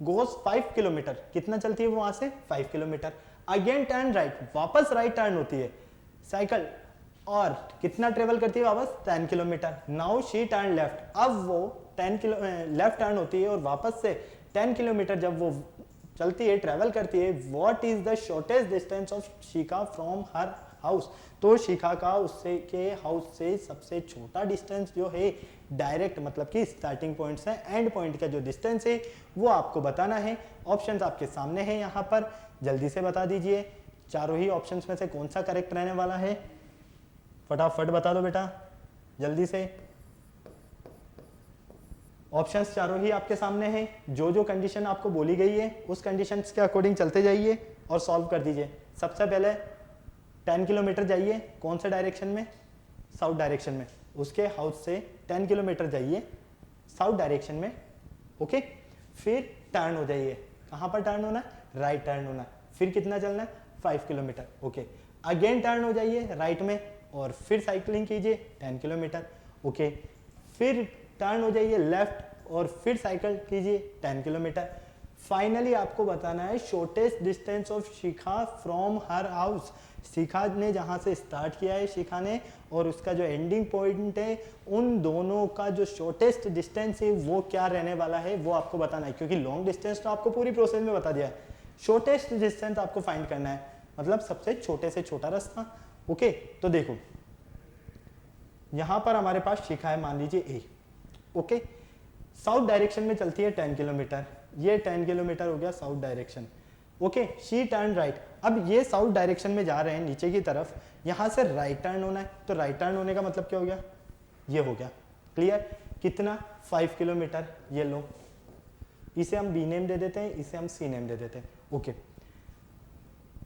गोस 5 किलोमीटर, कितना चलती है वहां से, 5 किलोमीटर। अगेन टर्न राइट, वापस राइट टर्न होती है। साइकिल और कितना ट्रेवल करती है वापस 10 kilometre. Now she turn left, अब वो 10 किलो लेफ्ट टर्न होती है और वापस से 10 किलोमीटर जब वो चलती है, ट्रेवल करती है, what is the shortest distance of Shikha from her house, तो शिखा का उससे के हाउस से सबसे छोटा डिस्टेंस जो है डायरेक्ट मतलब कि स्टार्टिंग पॉइंट से एंड पॉइंट का जो डिस्टेंस है वो आपको बताना है। ऑप्शंस आपके सामने हैं यहाँ पर, जल्दी से बता दीजिए चारों ही ऑप्शंस में से कौन सा करेक्ट रहने वाला है, फटाफट बता दो बेटा जल्दी से। ऑप्शंस चारों ही आपके सामने हैं, जो जो कंडीशन आपको बोली गई है उस कंडीशंस के अकॉर्डिंग चलते जाइए और सॉल्व कर दीजिए। सबसे पहले 10 किलोमीटर जाइए, कौन से डायरेक्शन में, साउथ डायरेक्शन में, उसके हाउस से 10 किलोमीटर जाइए साउथ डायरेक्शन में, ओके। फिर टर्न हो जाइए, कहाँ पर टर्न होना है, राइट टर्न होना है, फिर कितना चलना है 5 किलोमीटर, ओके। अगेन टर्न हो जाइए राइट में और फिर साइकिलिंग कीजिए 10 किलोमीटर, ओके। फिर टर्न हो जाइए लेफ्ट और फिर साइकिल कीजिए 10 किलोमीटर। फाइनली आपको बताना है shortest distance of Shikha from her house, Shikha ने जहाँ से स्टार्ट किया है शिखा ने और उसका जो एंडिंग पॉइंट है उन दोनों का जो शॉर्टेस्ट डिस्टेंस है वो क्या रहने वाला है वो आपको बताना है, क्योंकि लॉन्ग डिस्टेंस तो आपको पूरी प्रोसेस में बता दिया है, शॉर्टेस्ट डिस्टेंस आपको फाइंड करना है, मतलब सबसे छोटे से छोटा रास्ता, ओके। तो देखो यहां पर हमारे पास शिखा है, मान लीजिए ए, ओके। साउथ डायरेक्शन में चलती है 10 किलोमीटर, ये 10 किलोमीटर हो गया south direction, okay. She turn right, अब ये साउथ डायरेक्शन में जा रहे हैं नीचे की तरफ, यहां से राइट टर्न होना है, तो राइट टर्न होने का मतलब क्या हो गया, ये हो गया, क्लियर। कितना 5 किलोमीटर, ये लो, इसे हम बी नेम दे देते हैं, इसे हम सी नेम दे देते हैं, ओके।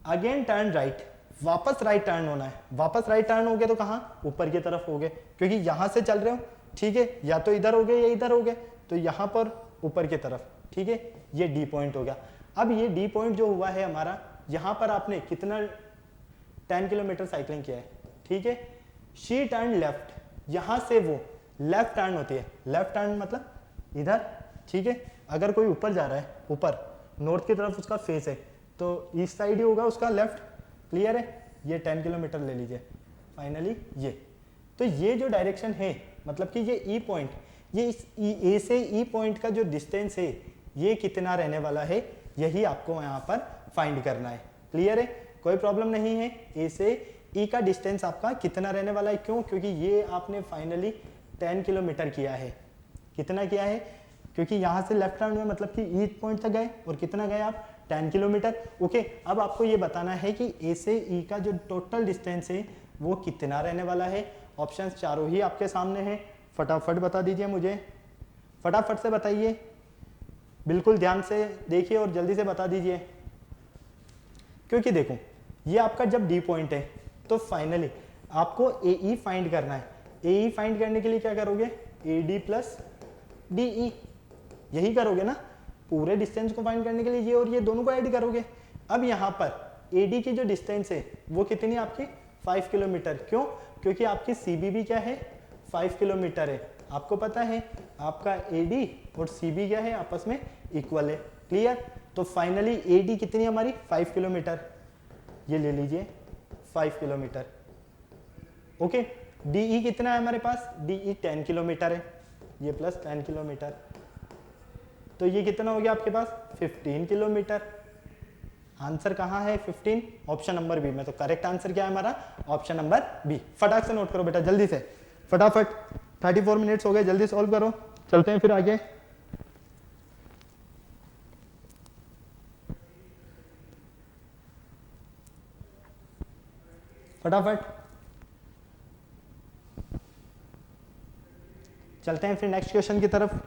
अगेन टर्न राइट, वापस राइट टर्न होना है, वापस राइट टर्न हो गया तो कहाँ, ऊपर की तरफ हो गए, क्योंकि यहां से चल रहे हो, ठीक है, या तो इधर हो गए या इधर हो गए, तो यहां पर ऊपर की तरफ, ठीक है, ये डी पॉइंट हो गया। अब ये डी पॉइंट जो हुआ है हमारा, यहां पर आपने कितना 10 किलोमीटर साइकिलिंग किया है, ठीक है। शी टर्न लेफ्ट, यहां से वो लेफ्ट टर्न होती है, लेफ्ट टर्न मतलब इधर, ठीक है। अगर कोई ऊपर जा रहा है, ऊपर नॉर्थ की तरफ उसका फेस है, तो इस साइड ही होगा उसका लेफ्ट, क्लियर है। ये 10 किलोमीटर ले लीजिए, फाइनली ये, तो ये जो डायरेक्शन है मतलब कि ये ई पॉइंट, ये इस ए से ई पॉइंट का जो डिस्टेंस है ये कितना रहने वाला है, यही आपको यहाँ पर फाइंड करना है, क्लियर है, कोई प्रॉब्लम नहीं है। ए से ई का डिस्टेंस आपका कितना रहने वाला है, क्यों, क्योंकि ये आपने फाइनली 10 किलोमीटर किया है, कितना किया है, क्योंकि यहाँ से लेफ्ट टर्न में मतलब कि ई पॉइंट तक गए और कितना गए आप 10 किलोमीटर, ओके। अब आपको ये बताना है कि ए से ई का जो टोटल डिस्टेंस है वो कितना रहने वाला है। ऑप्शंस चारों ही आपके सामने हैं, फटाफट बता दीजिए मुझे, फटाफट से बताइए, बिल्कुल ध्यान से देखिए और जल्दी से बता दीजिए, क्योंकि देखो ये आपका जब डी पॉइंट है तो फाइनली आपको ए ई फाइंड करना है। ए ई फाइंड करने के लिए क्या करोगे, A D plus D E, यही करोगे ना, पूरे डिस्टेंस को फाइंड करने के लिए ये और ये दोनों को ऐड करोगे। अब यहाँ पर ए डी की जो डिस्टेंस है वो कितनी है आपकी 5 किलोमीटर, क्यों, क्योंकि आपकी सी बी भी क्या है 5 किलोमीटर है, आपको पता है आपका ए डी और सी बी क्या है आपस में इक्वल है, क्लियर। तो फाइनली ए डी कितनी है हमारी 5 किलोमीटर, ये ले लीजिए 5 किलोमीटर, ओके। डी ई कितना है हमारे पास, डी ई 10 किलोमीटर है, ये प्लस 10 किलोमीटर, तो ये कितना हो गया आपके पास 15 किलोमीटर। आंसर कहाँ है 15, ऑप्शन नंबर बी में, तो करेक्ट आंसर क्या है हमारा, ऑप्शन नंबर बी। फटाक से नोट करो बेटा जल्दी से, फटाफट, 34 मिनट्स हो गए, जल्दी सॉल्व करो, चलते हैं फिर आगे। फटाफट चलते हैं फिर नेक्स्ट क्वेश्चन की तरफ।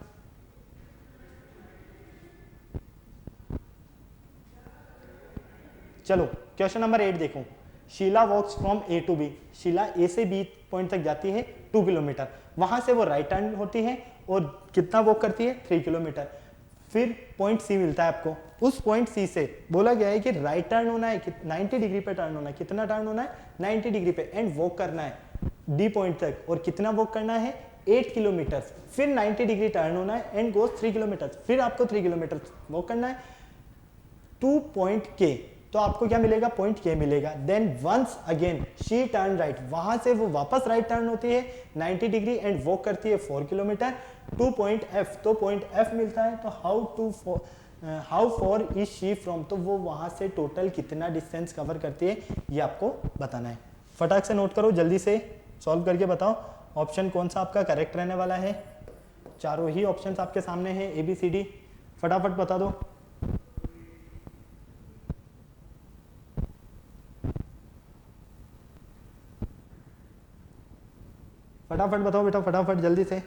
चलो क्वेश्चन नंबर 8 देखो, Sheela walks from A to B, Sheela A से बी पॉइंट तक जाती है 2 किलोमीटर, वहां से वो राइट टर्न होती है और कितना वॉक करती है 3 किलोमीटर, फिर पॉइंट सी मिलता है आपको, उस पॉइंट सी से बोला गया है कि राइट टर्न होना है, 90 डिग्री पे टर्न होना है, कितना टर्न होना है 90 डिग्री पे, एंड वॉक करना है डी पॉइंट तक, और कितना वॉक करना है 8 किलोमीटर, फिर 90 डिग्री टर्न होना है एंड गोज 3 किलोमीटर, फिर आपको 3 किलोमीटर वॉक करना है टू पॉइंट के, तो आपको क्या मिलेगा, पॉइंट के मिलेगा। Then once again she turn right, वहां से वो वापस राइट टर्न होती है 90 डिग्री एंड वॉक करती है 4 किलोमीटर टू पॉइंट एफ, तो पॉइंट एफ मिलता है। तो how far is she from, तो वो वहां से टोटल कितना डिस्टेंस कवर करती है ये आपको बताना है। फटाक से नोट करो, जल्दी से सॉल्व करके बताओ ऑप्शन कौन सा आपका करेक्ट रहने वाला है। चारों ही ऑप्शंस आपके सामने हैं ए बी सी डी, फटाफट बता दो। फटाफट बताओ बेटा, फटाफट जल्दी से।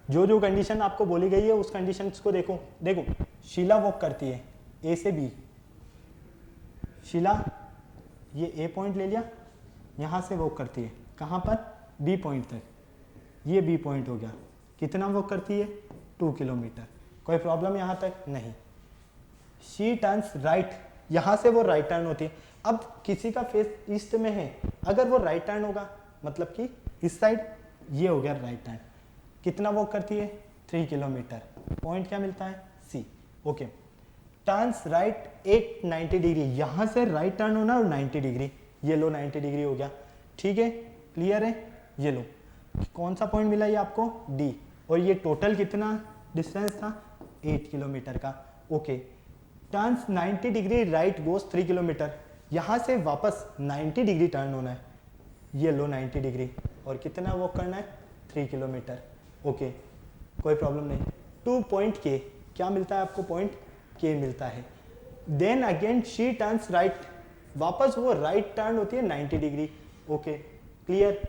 जो जो कंडीशन आपको बोली गई है उस कंडीशन को देखो। देखो शीला वॉक करती है ए से बी, शीला ये ए पॉइंट ले लिया, यहां से वॉक करती है कहां पर, बी पॉइंट तक, ये बी पॉइंट हो गया। कितना वॉक करती है, 2 किलोमीटर। कोई प्रॉब्लम यहां तक नहीं। शी टर्न्स राइट, यहां से वो राइट टर्न होती है। अब किसी का फेस ईस्ट में है, अगर वो राइट टर्न होगा मतलब कि इस साइड, ये हो गया राइट टर्न। कितना वॉक करती है, 3 किलोमीटर। पॉइंट क्या मिलता है, सी। ओके, टर्न्स राइट 90 डिग्री, यहां से राइट टर्न होना और 90 डिग्री, ये लो 90 डिग्री हो गया। ठीक है, क्लियर है। ये लो कौन सा पॉइंट मिला ये आपको, डी। और ये टोटल कितना डिस्टेंस था, 8 किलोमीटर का। ओके, टर्न्स 90 डिग्री राइट गोस 3 किलोमीटर, यहां से वापस 90 डिग्री टर्न होना है, ये लो 90 डिग्री, और कितना वॉक करना है, 3 किलोमीटर। ओके, कोई प्रॉब्लम नहीं। 2 पॉइंट के, क्या मिलता है आपको, पॉइंट के मिलता है। Then again she turns right, वापस वो राइट टर्न होती है 90 degree. Okay, clear.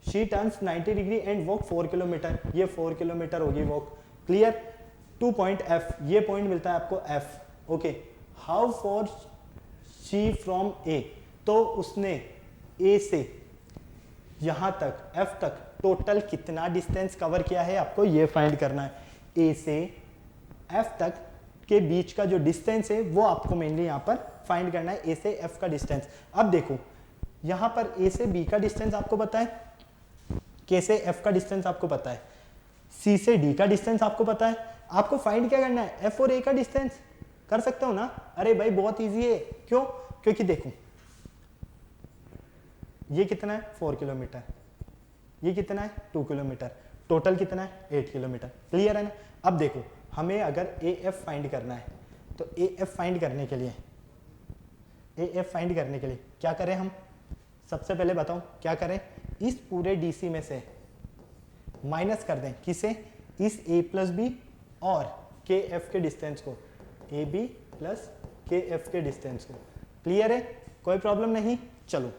She turns 90 degree and walk 4 kilometre, ये 4 किलोमीटर होगी वॉक। क्लियर। 2 पॉइंट एफ, ये पॉइंट मिलता है आपको F. Okay, how far she from A, तो उसने ए से यहां तक एफ तक टोटल कितना डिस्टेंस कवर किया है, आपको ये फाइंड करना है। ए से एफ तक के बीच का जो डिस्टेंस है वो आपको मेनली यहां पर फाइंड करना है, ए से एफ का डिस्टेंस। अब देखो यहां पर ए से बी का डिस्टेंस आपको पता है, के से एफ का डिस्टेंस आपको पता है, सी से डी का डिस्टेंस आपको पता है। आपको फाइंड क्या करना है, एफ और ए का डिस्टेंस। कर सकते हो ना, अरे भाई बहुत इजी है। क्यों, क्योंकि देखो ये कितना है, 4 किलोमीटर, ये कितना है, 2 किलोमीटर, टोटल कितना है, 8 किलोमीटर। क्लियर है ना। अब देखो हमें अगर ए एफ फाइंड करना है, तो ए एफ फाइंड करने के लिए, ए एफ फाइंड करने के लिए क्या करें हम, सबसे पहले बताओ क्या करें, इस पूरे डीसी में से माइनस कर दें किसे, इस ए प्लस बी और के एफ के डिस्टेंस को, ए बी प्लस के एफ के डिस्टेंस को। क्लियर है, कोई प्रॉब्लम नहीं। चलो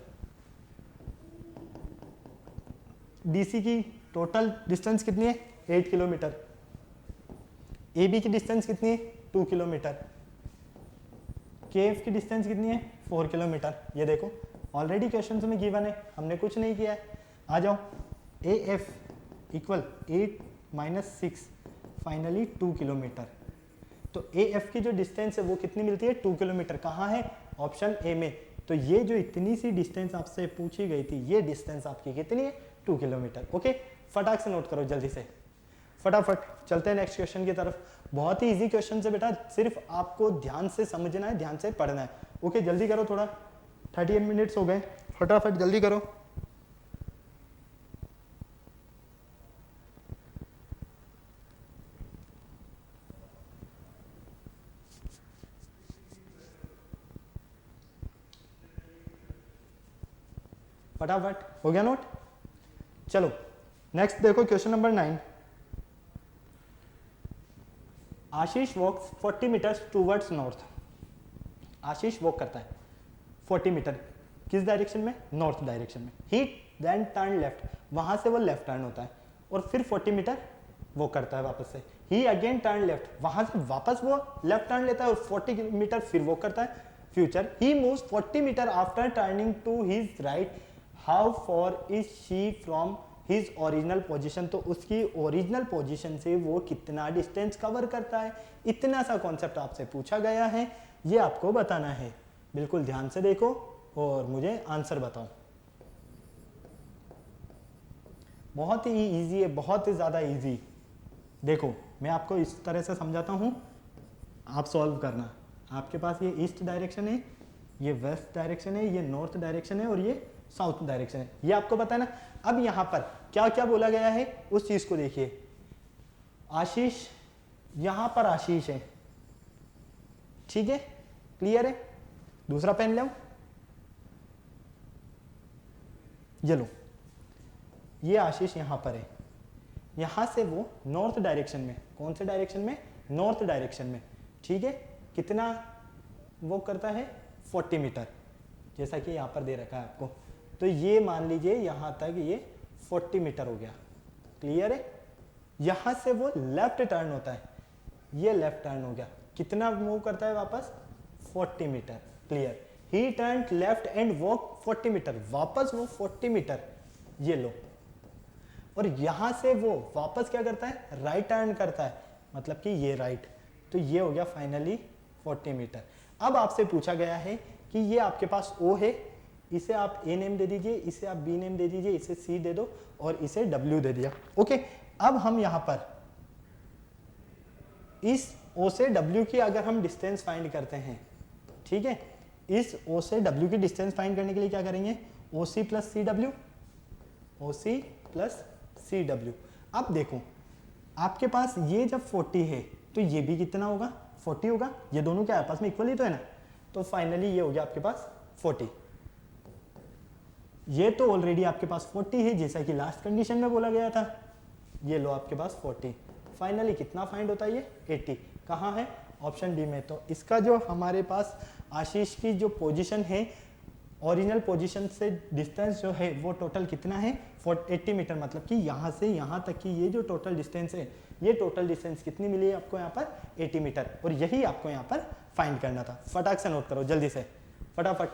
डीसी की टोटल डिस्टेंस कितनी है, 8 किलोमीटर। ए बी की डिस्टेंस कितनी है, 2 किलोमीटर। के एफ की डिस्टेंस कितनी है, 4 किलोमीटर। ये देखो ऑलरेडी क्वेश्चन में गिवन है, हमने कुछ नहीं किया है। आ जाओ, A F equal 8 - 6 finally 2 kilometre. तो ए एफ की जो डिस्टेंस है वो कितनी मिलती है, 2 किलोमीटर। कहाँ है, ऑप्शन ए में। तो ये जो इतनी सी डिस्टेंस आपसे पूछी गई थी, ये डिस्टेंस आपकी कितनी है, 2 किलोमीटर। ओके, फटाक से नोट करो जल्दी से, फटाफट चलते हैं नेक्स्ट क्वेश्चन की तरफ। बहुत ही इजी क्वेश्चन है बेटा, सिर्फ आपको ध्यान से समझना है, ध्यान से पढ़ना है। ओके, जल्दी करो, थोड़ा 38 मिनट्स हो गए, फटाफट जल्दी करो। फटाफट, हो गया नोट। चलो नेक्स्ट देखो क्वेश्चन नंबर 9। आशीष वॉक्स 40 मीटर्स टूवर्ड्स नॉर्थ। आशीष वॉक करता है 40 मीटर, किस डायरेक्शन में, नॉर्थ डायरेक्शन में। ही देन टर्न लेफ्ट, वहां से वो लेफ्ट टर्न होता है और फिर 40 मीटर वॉक करता है वापस से। ही अगेन टर्न लेफ्ट, वहां से वापस वो लेफ्ट टर्न लेता है और 40 मीटर फिर वॉक करता है। Further, he moves 40 metre after turning to his right, how far is she from his original position. तो उसकी ओरिजिनल पोजीशन से वो कितना डिस्टेंस कवर करता है, इतना सा कॉन्सेप्ट आपसे पूछा गया है, ये आपको बताना है। बिल्कुल ध्यान से देखो और मुझे आंसर बताओ। बहुत ही इजी है, बहुत ही ज़्यादा इजी। देखो मैं आपको इस तरह से समझाता हूँ, आप सॉल्व करना। आपके पास ये ईस्ट डायरेक्शन है, ये वेस्ट डायरेक्शन है, ये नॉर्थ डायरेक्शन है और ये साउथ डायरेक्शन है, ये आपको पता है ना। अब यहाँ पर क्या क्या बोला गया है उस चीज को देखिए। आशीष, यहां पर आशीष है, ठीक है, क्लियर है। दूसरा पेन लो, ये लो, ये आशीष यहां पर है, यहां से वो नॉर्थ डायरेक्शन में, कौन से डायरेक्शन में, नॉर्थ डायरेक्शन में, ठीक है। कितना वो करता है 40 मीटर, जैसा कि यहां पर दे रखा है आपको। तो ये मान लीजिए यहां तक ये 40 मीटर हो गया, क्लियर है। यहां से वो लेफ्ट टर्न होता है, ये लेफ्ट टर्न हो गया, कितना मूव करता है वापस 40 metre, clear. He turn left and walk 40 metre, वापस वो 40 मीटर, ये लो। और यहां से वो वापस क्या करता है, राइट टर्न करता है, मतलब कि ये राइट। तो ये हो गया फाइनली 40 मीटर। अब आपसे पूछा गया है कि ये आपके पास O है, इसे आप A नेम दे दीजिए, इसे आप B नेम दे दीजिए, इसे C दे दो और इसे W दे दिया, ओके। अब हम यहां पर इस O से W की अगर हम डिस्टेंस फाइंड करते हैं, ठीक है, इस O से W की डिस्टेंस फाइंड करने के लिए क्या करेंगे, OC plus CW, OC plus CW। अब देखो आपके पास ये जब 40 है तो ये भी कितना होगा, 40 होगा, ये दोनों क्या आपस में इक्वल ही तो है ना। तो फाइनली ये हो गया आपके पास 40, ये तो ऑलरेडी आपके पास 40 है जैसा कि लास्ट कंडीशन में बोला गया था। ये लो आपके पास 40, फाइनली कितना फाइंड होता है ये 80, कहाँ है, ऑप्शन डी में। तो इसका जो हमारे पास आशीष की जो पोजीशन है, ओरिजिनल पोजीशन से डिस्टेंस जो है वो टोटल कितना है 80 मीटर, मतलब कि यहाँ से यहाँ तक की ये जो टोटल डिस्टेंस है, ये टोटल डिस्टेंस कितनी मिली है आपको यहाँ पर 80 मीटर, और यही आपको यहाँ पर फाइंड करना था। फटाक से नोट करो जल्दी से, फटाफट।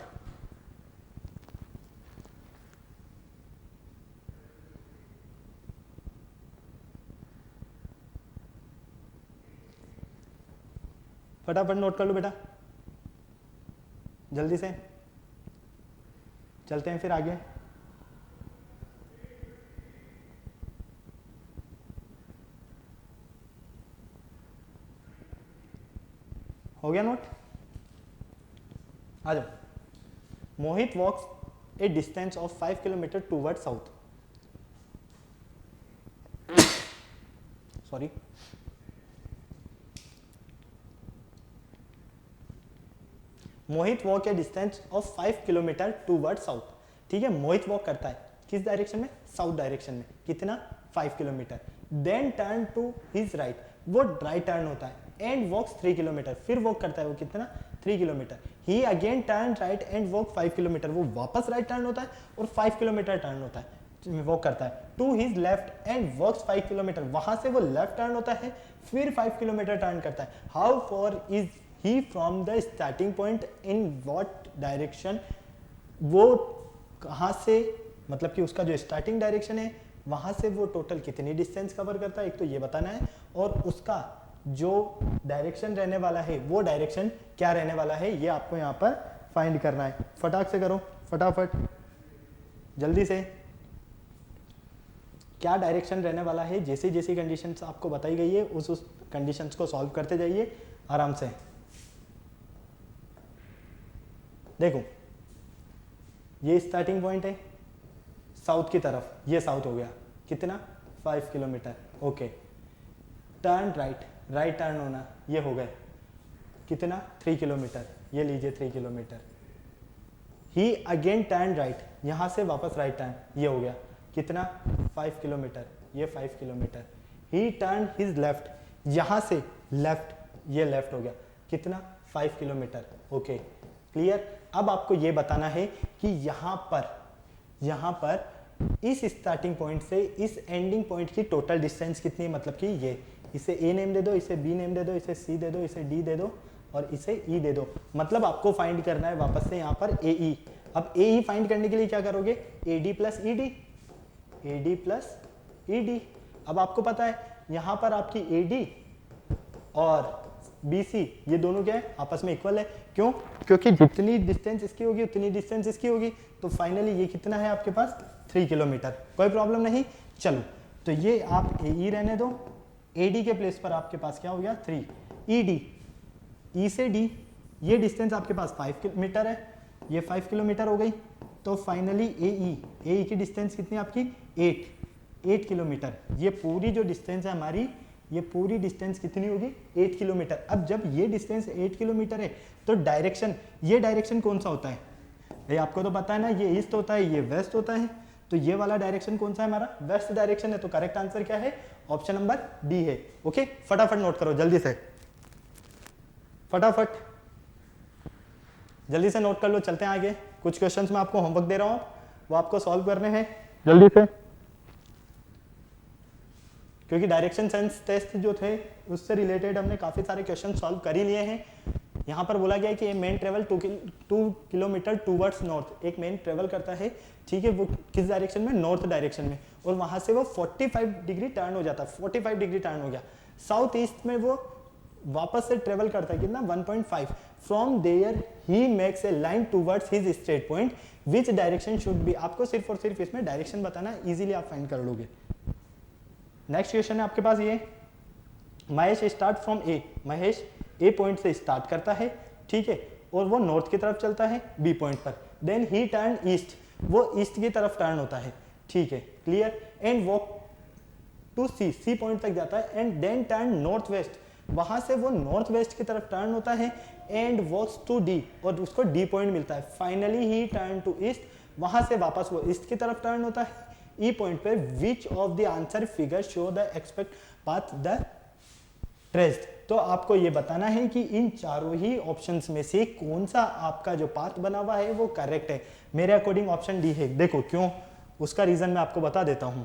फटाफट नोट कर लो बेटा, जल्दी से, चलते हैं फिर आगे। हो गया नोट, आ जाओ। Mohit walks a distance of 5 kilometre toward south, sorry, Mohit walk a distance of 5 kilometre toward south, ठीक है। मोहित वॉक करता है किस डायरेक्शन में, साउथ डायरेक्शन में, कितना 5 kilometre. Then turn to his right, वो राइट टर्न होता है, एंड वॉक्स 3 किलोमीटर, फिर वॉक करता है वो कितना 3 kilometre. He again turn right and walk 5 kilometre, वो वापस राइट टर्न होता है और 5 किलोमीटर टर्न होता है, वॉक करता है। To his left and walks 5 kilometre, वहां से वो लेफ्ट टर्न होता है, फिर 5 किलोमीटर टर्न करता है। How far is he from the starting point, in what direction, वो कहाँ से, मतलब कि उसका जो स्टार्टिंग डायरेक्शन है वहां से वो टोटल कितनी डिस्टेंस कवर करता है, एक तो ये बताना है, और उसका जो डायरेक्शन रहने वाला है वो डायरेक्शन क्या रहने वाला है, ये आपको यहाँ पर फाइंड करना है। फटाक से करो, फटाफट, जल्दी से। क्या डायरेक्शन रहने वाला है, जैसी जैसी कंडीशंस आपको बताई गई है उस कंडीशंस को सॉल्व करते जाइए आराम से। देखो ये स्टार्टिंग पॉइंट है साउथ की तरफ, ये साउथ हो गया, कितना 5 kilometre, okay. Turn right, right turn होना, ये हो गए कितना 3 किलोमीटर, ये लीजिए 3 kilometre. He again turn right, यहां से वापस राइट टर्न, ये हो गया कितना 5 किलोमीटर, ये 5 किलोमीटर। ही टर्न हिज लेफ्ट, यहां से लेफ्ट, ये लेफ्ट हो गया कितना 5 किलोमीटर, ओके, क्लियर। अब आपको ये बताना है कि यहाँ पर इस स्टार्टिंग पॉइंट से इस एंडिंग पॉइंट की टोटल डिस्टेंस कितनी है, मतलब कि ये, इसे A नेम दे दो, इसे B नेम दे दो, इसे C दे दो, इसे D दे दो और इसे E दे दो। मतलब आपको फाइंड करना है वापस से यहाँ पर AE। अब AE फाइंड करने के लिए क्या करोगे, AD plus ED, AD plus ED। अब आपको पता है यहाँ पर आपकी AD और BC ये दोनों क्या है, आपस में इक्वल है। क्यों, क्योंकि जितनी डिस्टेंस इसकी होगी उतनी डिस्टेंस इसकी होगी। तो फाइनली ये कितना है आपके पास 3 किलोमीटर, कोई प्रॉब्लम नहीं। चलो तो ये आप AE रहने दो, AD के प्लेस पर आपके पास क्या हो गया 3, ED, E से D ये डिस्टेंस आपके पास 5 किलोमीटर है, ये 5 किलोमीटर हो गई। तो फाइनली ए की डिस्टेंस कितनी आपकी 8 किलोमीटर। ये पूरी जो डिस्टेंस है हमारी, ये पूरी डिस्टेंस कितनी होगी 8 किलोमीटर। अब जब ये डिस्टेंस 8 किलोमीटर है तो डायरेक्शन, ये डायरेक्शन कौन सा होता है भाई, आपको तो पता है ना, ये ईस्ट होता है, ये वेस्ट होता है। तो ये वाला डायरेक्शन कौन सा है हमारा, वेस्ट डायरेक्शन है। तो करेक्ट आंसर क्या है, ऑप्शन नंबर डी है। ओके, फटाफट नोट करो जल्दी से, फटाफट जल्दी से नोट कर लो, चलते हैं आगे। कुछ क्वेश्चंस मैं आपको होमवर्क दे रहा हूं, वो आपको सॉल्व करने हैं जल्दी से, क्योंकि डायरेक्शन सेंस टेस्ट जो थे उससे रिलेटेड हमने काफी सारे क्वेश्चन सॉल्व कर ही लिए हैं। यहाँ पर बोला गया है कि ये main travel 2 kilometre towards north, एक मेन ट्रेवल करता है, ठीक है, वो किस डायरेक्शन में, नॉर्थ डायरेक्शन में, और वहां से वो 45 डिग्री टर्न हो जाता है, 45 डिग्री टर्न हो गया। साउथ ईस्ट में वो वापस से ट्रेवल करता है कितना 1.5। From there he makes a line towards his straight point, which direction should be. आपको सिर्फ और सिर्फ इसमें डायरेक्शन बताना, इजीली आप फाइंड कर लोगे। नेक्स्ट क्वेश्चन है आपके पास ये, Mahesh start from A, Mahesh A point से स्टार्ट करता है, ठीक है, और वो नॉर्थ की तरफ चलता है बी पॉइंट पर। देन ही टर्न ईस्ट, वो ईस्ट की तरफ टर्न होता है, ठीक है, clear. And walk to C point तक जाता है, and then turn north west, वहां से वो नॉर्थ वेस्ट की तरफ टर्न होता है, एंड वॉक्स टू डी, और उसको डी पॉइंट मिलता है। Finally he turn to east, वहां से वापस वो ईस्ट की तरफ टर्न होता है ई पॉइंट पे। Which of the answer figure show the expect path the traced. तो आपको ये बताना है कि इन चारों ही ऑप्शंस में से कौन सा आपका जो पाथ बना हुआ है वो करेक्ट है। मेरे अकॉर्डिंग ऑप्शन डी है। देखो क्यों, उसका रीजन मैं आपको बता देता हूं।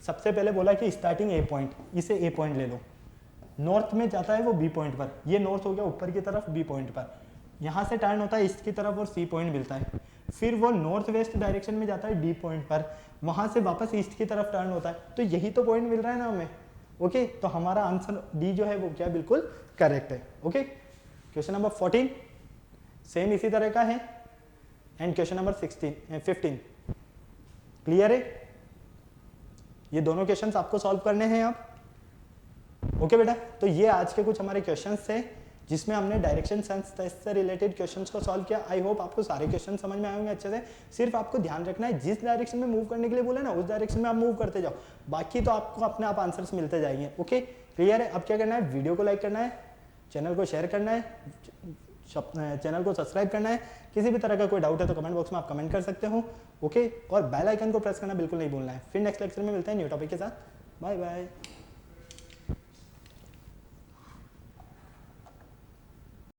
सबसे पहले बोला कि स्टार्टिंग ए पॉइंट, इसे ए पॉइंट ले लो, नॉर्थ में जाता है वो बी पॉइंट पर, ये नॉर्थ हो गया ऊपर की तरफ बी पॉइंट पर, यहाँ से टर्न होता है ईस्ट की तरफ और सी पॉइंट मिलता है, फिर वो नॉर्थ वेस्ट डायरेक्शन में जाता है डी पॉइंट पर, वहां से वापस ईस्ट की तरफ टर्न होता है, तो यही तो पॉइंट मिल रहा है ना हमें। ओके, तो हमारा आंसर डी जो है वो क्या बिल्कुल करेक्ट है। ओके, क्वेश्चन नंबर 14 सेम इसी तरह का है, एंड क्वेश्चन नंबर 15 क्लियर है। ये दोनों क्वेश्चंस आपको सॉल्व करने हैं आप। ओके बेटा, तो ये आज के कुछ हमारे क्वेश्चंस थे जिसमें हमने डायरेक्शन सेंस टेस्ट से रिलेटेड क्वेश्चंस को सॉल्व किया। आई होप आपको सारे क्वेश्चन समझ में आए होंगे अच्छे से। सिर्फ आपको ध्यान रखना है जिस डायरेक्शन में मूव करने के लिए बोले ना उस डायरेक्शन में आप मूव करते जाओ, बाकी तो आपको अपने आप आंसर्स मिलते जाएंगे। ओके, क्लियर है। अब क्या करना है, वीडियो को लाइक करना है, चैनल को शेयर करना है, चैनल को सब्सक्राइब करना है। किसी भी तरह का कोई डाउट है तो कमेंट बॉक्स में आप कमेंट कर सकते हो। ओके, और बेल आइकन को प्रेस करना बिल्कुल नहीं भूलना है। फिर नेक्स्ट लेक्चर में मिलते हैं न्यू टॉपिक के साथ। Bye bye.